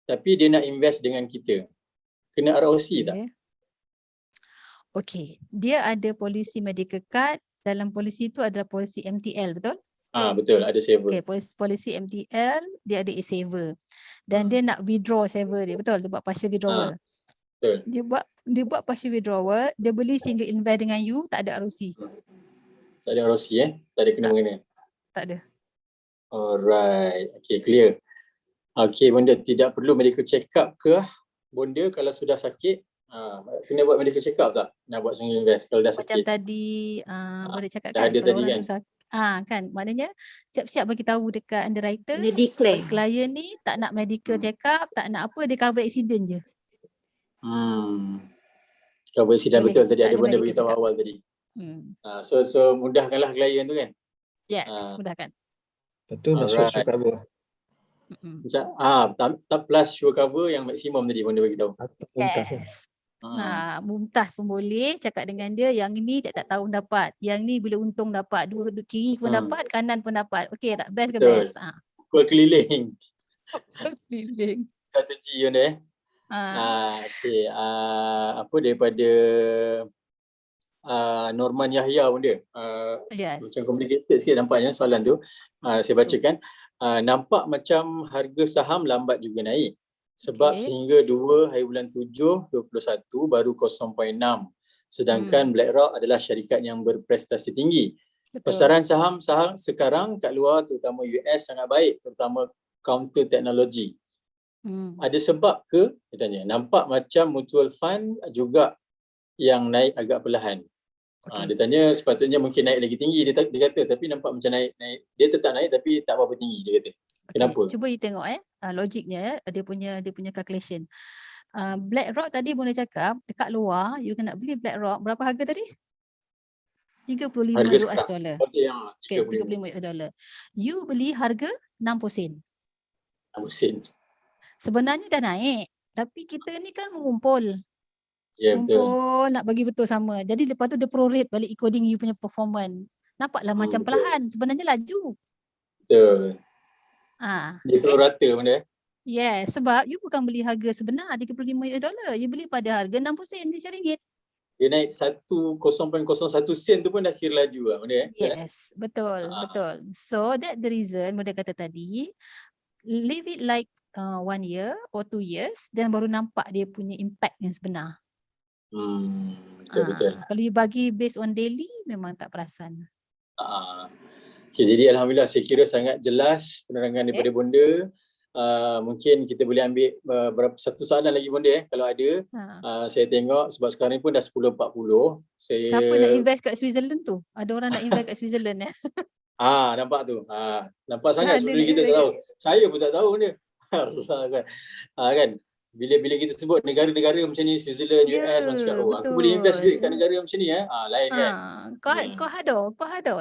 tapi dia nak invest dengan kita, kena ROC tak? Okay, dia ada polisi medical card, dalam polisi itu adalah polisi MTL, betul? Betul, ada saver. Okay, polisi MTL, dia ada saver. Dan dia nak withdraw saver dia, betul? Dia buat partial withdrawal. Betul. Dia buat partial withdrawal, dia beli single invest dengan you, tak ada ROC. Tak ada ROC Tak ada kena-mengena? Tak ada. Alright, okay, clear. Okay, Bonda, tidak perlu medical check up ke Bonda kalau sudah sakit? Kena buat medical check up tak? Nak buat single invest kalau dah sakit? Macam tadi, boleh cakap dah kan, ada kalau tadi orang kan? tu sakit. Kan, maknanya siap-siap bagi tahu dekat underwriter, Dia declare. klien ni tak nak medical check up, tak nak apa, dia cover accident je. Cover accident Boleh, betul tadi, tak ada ada Bonda medical beritahu check up. awal tadi. So mudahkanlah klien tu kan? Yes, mudahkan. Betul, masuk sure cover. Tak plus sure cover yang maksimum tadi Bonda beritahu. Yes. Mumtaz pun boleh cakap dengan dia, yang ni tak tahu dapat, yang ni bila untung dapat, dua kiri pun dapat, kanan pun dapat. Okey tak? Best ke best? Pukul keliling. Keliling. Strategi Bonda okay. Apa daripada Norman Yahya Bonda. Yes. Macam complicated sikit nampaknya soalan tu. Saya bacakan. Nampak macam harga saham lambat juga naik. Sebab sehingga 2/7/21 baru 0.6. Sedangkan BlackRock adalah syarikat yang berprestasi tinggi. Pasaran saham sekarang kat luar terutama US sangat baik, terutama counter teknologi. Ada sebab ke? Dia tanya. Nampak macam mutual fund juga yang naik agak perlahan. Dia tanya sepatutnya mungkin naik lagi tinggi, dia kata, tapi nampak macam naik. Dia tetap naik tapi tak berapa tinggi, dia kata. Kenapa? Cuba you tengok logiknya, dia punya calculation. BlackRock tadi boleh cakap dekat luar you kena beli BlackRock berapa harga tadi? 35 US dollar. Okay, 35 US dollar. You beli harga 60 sen. 60 sen. Sebenarnya dah naik, tapi kita ni kan mengumpul. Betul. Nak bagi betul sama. Jadi lepas tu dia prorate balik according you punya performance. Nampaklah macam perlahan, sebenarnya laju. Betul. Ah, dia okay. Rata benda. Yes, sebab you bukan beli harga sebenar $35. You beli pada harga 60 sen Malaysia ringgit. Dia naik 0.01 sen tu pun dah kira laju lah benda Yes, betul, betul. So that the reason Muda kata tadi, leave it like 1 year or 2 years dan baru nampak dia punya impact yang sebenar. Betul. Kalau you bagi based on daily memang tak perasan. Okay, jadi Alhamdulillah saya kira sangat jelas penerangan daripada Bonda. Mungkin kita boleh ambil satu soalan lagi Bonda kalau ada. Saya tengok sebab sekarang ni pun dah 10.40. Siapa nak invest kat Switzerland tu? Ada orang nak invest kat Switzerland ya? Nampak tu. Nampak sangat sebelum kita tak tahu. Saya pun tak tahu benda. Kan? Bila kita sebut negara-negara macam ni, Switzerland, US, orang cakap, aku boleh invest duit kat negara macam ni lain kan. Kau hado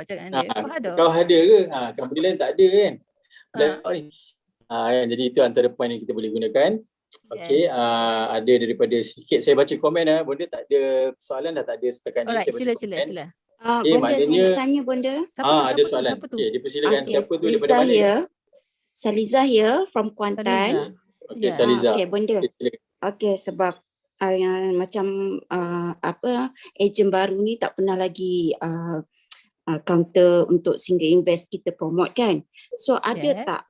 cakap dia. Kau ada ke? Company lain tak ada kan. Jadi itu antara point yang kita boleh gunakan. Okey, ada daripada sedikit saya baca komen Bonda tak ada soalan dah, tak ada setakat ni. Alright, Saya baca sila. Okay, Bonda, maknanya saya nak tanya Bonda. ada soalan. Okey, dipersilakan. Siapa tu daripada mana? Saliza here from Kuantan. Okey, Saliza. Okey, Bonda. Okey, sebab macam ejen baru ni tak pernah lagi counter untuk single invest kita promote kan. So ada tak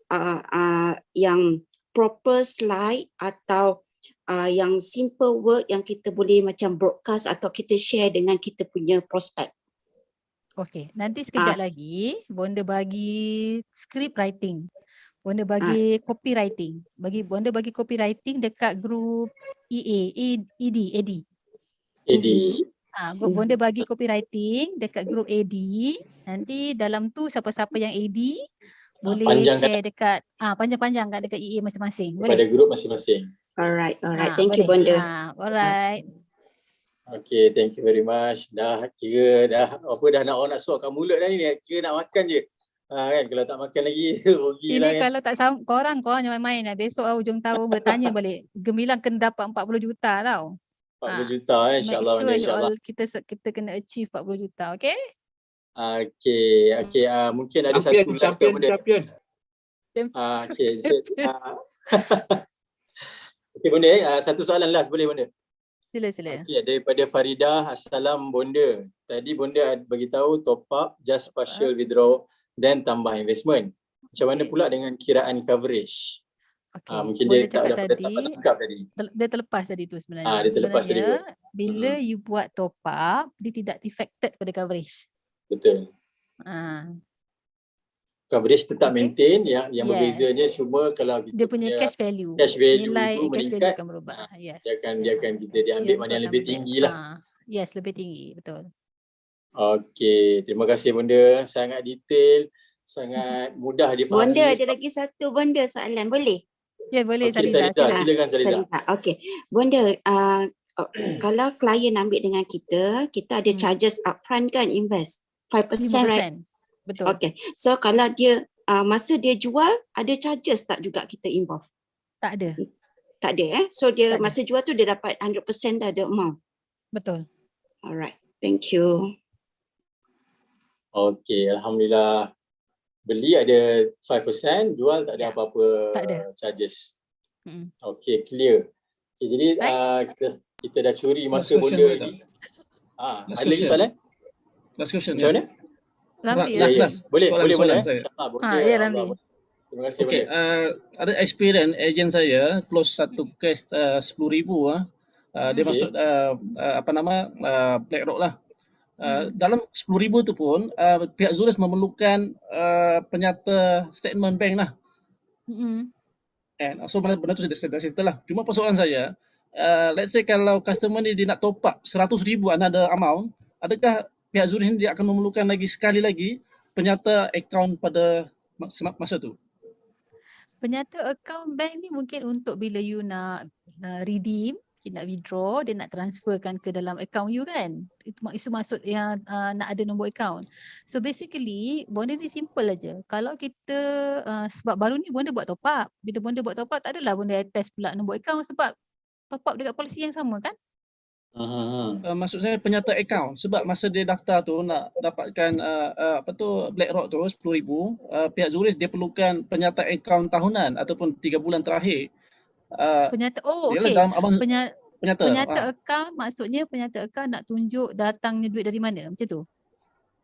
yang proper slide atau yang simple work yang kita boleh macam broadcast atau kita share dengan kita punya prospek? Okey, nanti sekejap lagi Bonda bagi script writing. Bonda bagi copywriting. Bonda bagi copywriting dekat grup AD. Bonda bagi copywriting dekat grup AD. Nanti dalam tu siapa-siapa yang AD boleh share dekat panjang-panjang dekat EA masing-masing. Boleh? Pada grup masing-masing. Alright. Thank you Bonda. Alright. Okay, thank you very much. Dah nak orang nak suapkan mulut dah ni. Kira nak makan je. Kan kalau tak makan lagi rugi lah. Ini kalau tak korang jangan main lah. Besok hujung tahun bertanya balik. Gemilang kena dapat 40 juta tau. 40 juta insya-Allah. Make sure kita kena achieve 40 juta, okay? Okay. Mungkin ada satu champion. Okay Bonda, satu soalan last boleh Bonda? Sila. Okay, daripada Farida, Assalam Bonda. Tadi Bonda bagi tahu top up just partial withdraw dan tambah investment. Macam mana pula dengan kiraan coverage? Mungkin Bonda dia tak dapat tangkap tadi. Dia terlepas tadi tu sebenarnya. Dia terlepas tadi. Bila you buat top up, dia tidak affected pada coverage. Betul. Coverage tetap maintain, yang berbezanya cuma kalau kita dia punya cash value nilai cash value akan berubah. Yes. Dia akan kita diambil mana yang lebih tinggi lah. Yes, lebih tinggi, betul. Okey, terima kasih Bonda, sangat detail, sangat mudah difahami. Bonda ada lagi satu soalan, boleh? Ya, boleh. Saliza, silakan Saliza. Okey, Bonda, kalau klien ambil dengan kita ada charges upfront kan invest 5%, right? Betul. Okay, so kalau dia masa dia jual ada charges tak juga kita involve? Tak ada. Tak ada so dia masa jual tu dia dapat 100% dah ada amount? Betul. Alright, thank you. Okay, Alhamdulillah. Beli ada 5%, jual tak ada apa-apa charges. Okay, clear. Okay, jadi kita dah curi masa Bonda ni. Ada lagi soalan? Last question. Macam mana? Last. Boleh. Saya. Ramli. Terima kasih. Okay, ada experience ejen saya close satu case 10,000 dia masuk BlackRock lah. Dalam 10,000 tu pun pihak Zurich memerlukan penyata statement bank lah. And so benda tu sudah settle lah. Cuma persoalan saya, let's say kalau customer ni dia nak top up 100,000 another amount, adakah pihak Zurich ni dia akan memerlukan sekali lagi penyata account pada masa tu? Penyata account bank ni mungkin untuk bila you nak redeem, nak withdraw, dia nak transferkan ke dalam account you kan. Itu maksud yang nak ada nombor account. So basically Bonda ni simple aja. Kalau kita sebab baru ni Bonda buat top up. Bila Bonda buat top up tak adalah Bonda attach pula nombor account sebab top up dekat polisi yang sama kan. Maksud saya penyata akaun, sebab masa dia daftar tu nak dapatkan BlackRock tu 10,000, pihak Zurich dia perlukan penyata akaun tahunan ataupun 3 bulan terakhir. Penyata, Yalah, okey. dalam abang penyata. Penyata akaun maksudnya penyata akaun nak tunjuk datangnya duit dari mana, macam tu?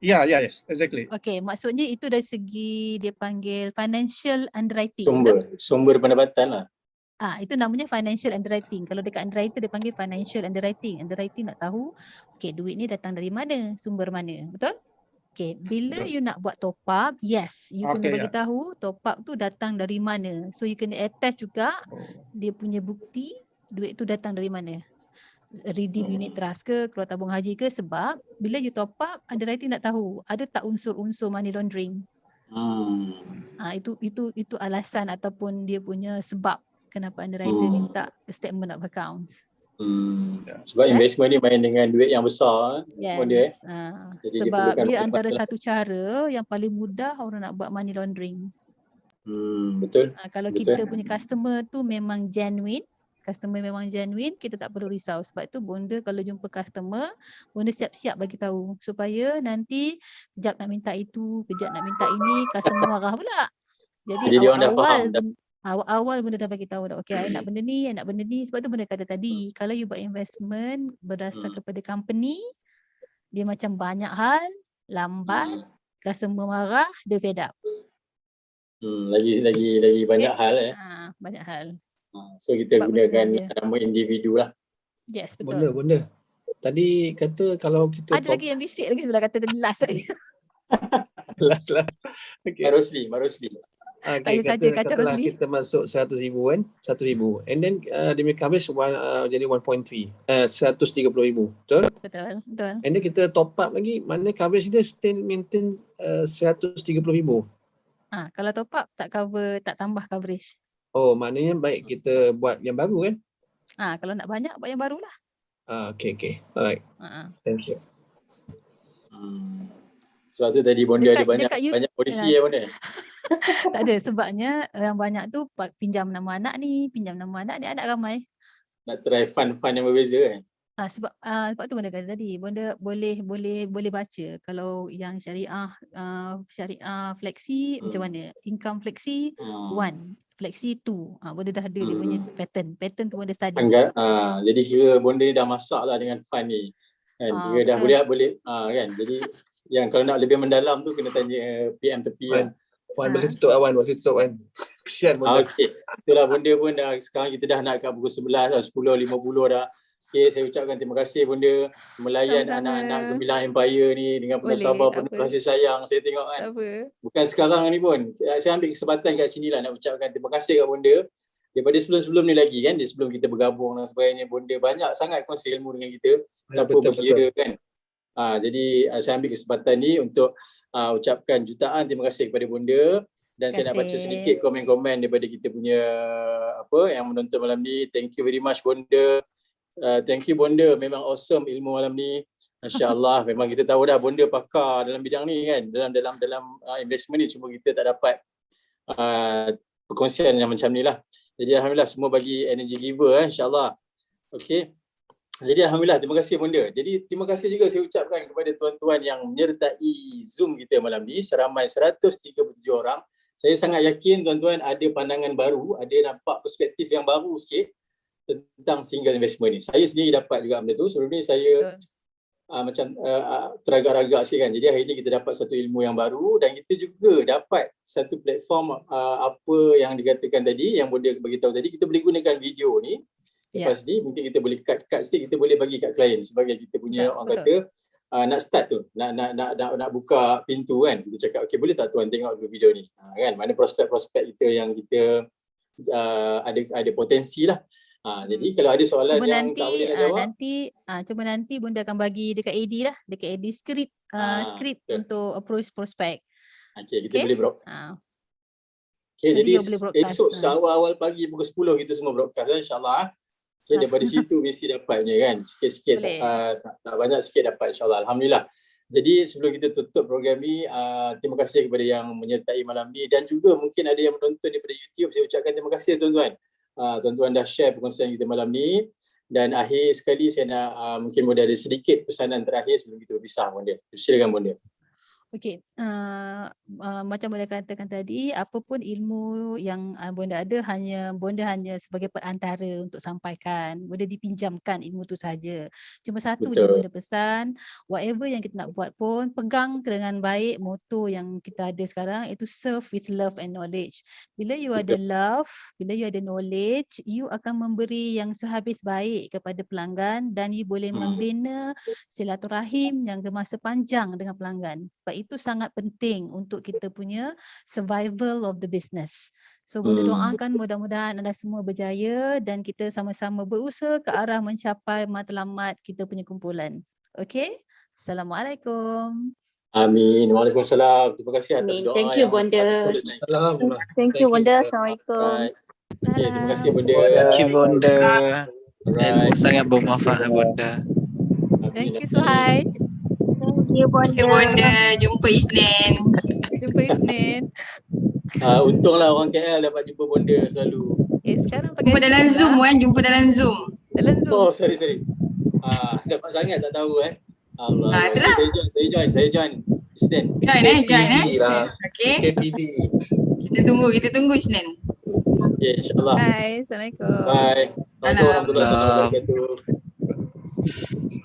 Yes, exactly. Okey, maksudnya itu dari segi dia panggil financial underwriting. Sumber pendapatan lah. Itu namanya financial underwriting. Kalau dekat underwriter dia panggil financial underwriting. Underwriting nak tahu, okey, duit ni datang dari mana, sumber mana, betul? Okey, bila you nak buat top up, yes, you kena bagi tahu top up tu datang dari mana. So you kena attach juga dia punya bukti duit tu datang dari mana. Redeem unit trust ke, keluar tabung haji ke, sebab bila you top up, underwriting nak tahu ada tak unsur-unsur money laundering. Itu alasan ataupun dia punya sebab kenapa underwriter minta statement of accounts. Sebab investment ni main dengan duit yang besar. Yes. Jadi Sebab dia antara lah. satu cara yang paling mudah orang nak buat money laundering. Betul. Kalau kita punya customer tu memang genuine, kita tak perlu risau. Sebab tu bonda kalau jumpa customer, bonda siap-siap bagi tahu supaya nanti kejap nak minta itu, kejap nak minta ini, customer marah pula. Jadi awal benda dah bagi tahu dah, okey, I nak benda ni, sebab tu benda kata tadi, kalau you buat investment berdasar kepada company, dia macam banyak hal, lambat, customer marah, dia fed up. Lagi banyak hal banyak hal. So kita Sebab gunakan bersengaja. nama individu lah. Yes, betul. Benda. Tadi kata kalau kita Ada lagi yang bisik lagi sebelah kata last tadi. last. Okay. Marusli. Okay, katalah kita masuk 100,000 kan, 100,000. And then dia punya coverage jadi 1.3, 130,000. Betul? Betul. And then kita top up lagi, mana coverage dia still maintain 130,000. Kalau top up tak cover, tak tambah coverage. Oh, maknanya baik kita buat yang baru kan? Kalau nak banyak buat yang barulah. Okay. Alright. Thank you. Sebab tu tadi bonda ada banyak polisi bonda. Tak ada, sebabnya yang banyak tu pinjam nama anak ni, anak ramai. Nak try fund yang berbeza kan? Sebab tu bonda kata tadi, bonda boleh baca kalau yang syariah flexi macam mana, income flexi 1, flexi 2. Bonda dah ada dia punya pattern tu bonda study. Jadi kira bonda ni dah masak lah dengan fund ni. Kan? Kira dah boleh kan. Jadi yang kalau nak lebih mendalam tu kena tanya PM tepi kan. Boleh tutup Wan. Kesian bonda. Okey. Itulah bonda pun dah, sekarang kita dah nak kat pukul 11 dah, 10.50 dah. Okay, saya ucapkan terima kasih bonda melayan anak-anak Gemilang Empire ni dengan penuh sabar, penuh kasih sayang. Saya tengok kan. Bukan sekarang ni pun. Saya ambil kesempatan kat sini lah nak ucapkan terima kasih kat bonda. Daripada sebelum ni lagi kan, sebelum kita bergabung dan sebagainya, bonda banyak sangat kongsi ilmu dengan kita tanpa berkira kan. Jadi saya ambil kesempatan ni untuk ucapkan jutaan terima kasih kepada bonda. Dan saya nak baca sedikit komen-komen daripada kita punya yang menonton malam ni. Thank you very much bonda. Thank you bonda, memang awesome ilmu malam ni. Masya-Allah, memang kita tahu dah bonda pakar dalam bidang ni kan. Dalam investment ni, cuma kita tak dapat perkongsian yang macam ni lah. Jadi alhamdulillah semua bagi energy giver insya-Allah. Okey. Jadi alhamdulillah, terima kasih bonda. Jadi terima kasih juga saya ucapkan kepada tuan-tuan yang menyertai Zoom kita malam ni seramai 137 orang. Saya sangat yakin tuan-tuan ada pandangan baru, ada nampak perspektif yang baru sikit tentang single investment ni. Saya sendiri dapat juga benda tu. Sebelum ni saya teragak-ragak sikit kan. Jadi hari ni kita dapat satu ilmu yang baru dan kita juga dapat satu platform apa yang dikatakan tadi, yang bonda bagi tahu tadi, kita boleh gunakan video ni. Lepas ni mungkin kita boleh cut sikit, kita boleh bagi kat klien sebagai kita punya orang kata nak start tu, nak buka pintu kan. Kita cakap okey, boleh tak tuan tengok dulu video ni. Kan mana prospek-prospek kita yang kita ada potensi lah. Jadi kalau ada soalan yang tak boleh nak jawab, cuba nanti bonda akan bagi dekat AD lah, dekat AD skrip untuk approach prospect. Kita boleh broadcast. Jadi esok seawal-awal pagi pukul 10 kita semua broadcast insya-Allah. Daripada situ mesti dapatnya kan, sikit-sikit tak banyak, sikit dapat insya-Allah. Alhamdulillah. Jadi sebelum kita tutup program ni, terima kasih kepada yang menyertai malam ni dan juga mungkin ada yang menonton daripada YouTube. Saya ucapkan terima kasih tuan-tuan. Tuan-tuan dah share perkongsian kita malam ni Dan akhir sekali saya nak mungkin Bonda ada sedikit pesanan terakhir sebelum kita berpisah Bonda. Silakan Bonda. Okey, macam Bonda katakan tadi, apapun ilmu yang Bonda ada Bonda hanya sebagai perantara untuk sampaikan. Bonda dipinjamkan ilmu tu saja. Cuma satu je Betul. Bonda pesan, whatever yang kita nak buat pun pegang dengan baik moto yang kita ada sekarang, iaitu serve with love and knowledge. Bila you ada love, bila you ada knowledge, you akan memberi yang sehabis baik kepada pelanggan dan you boleh membina silaturahim yang bermasa panjang dengan pelanggan. Sebab itu sangat penting untuk kita punya survival of the business. So Bonda doakan mudah-mudahan anda semua berjaya dan kita sama-sama berusaha ke arah mencapai matlamat kita punya kumpulan. Okey? Assalamualaikum. Amin. Waalaikumsalam. Terima kasih atas Amin. doa Thank you, yang Bonda. Thank you Bonda. Assalamualaikum. Right. Okay, terima kasih Bonda. Thank you Bonda. Ilmu Alright. sangat bermanfaat Bonda. Thank you Suhail. Thank you Bonda. Jumpa Isnin. Jumpa Isnin. Untunglah orang KL dapat jumpa Bonda selalu. Sekarang pakai Jumpa dalam Zoom kan? Jumpa dalam Zoom. Dalam Zoom. Oh, sorry. Dapat sangat tak tahu Allah. Itulah. Saya join. Isnin. Join Okay. KPD. Kita tunggu Isnin. Okay, insyaAllah. Bye. Assalamualaikum. Bye. Assalamualaikum warahmatullahi Salam. wabarakatuh.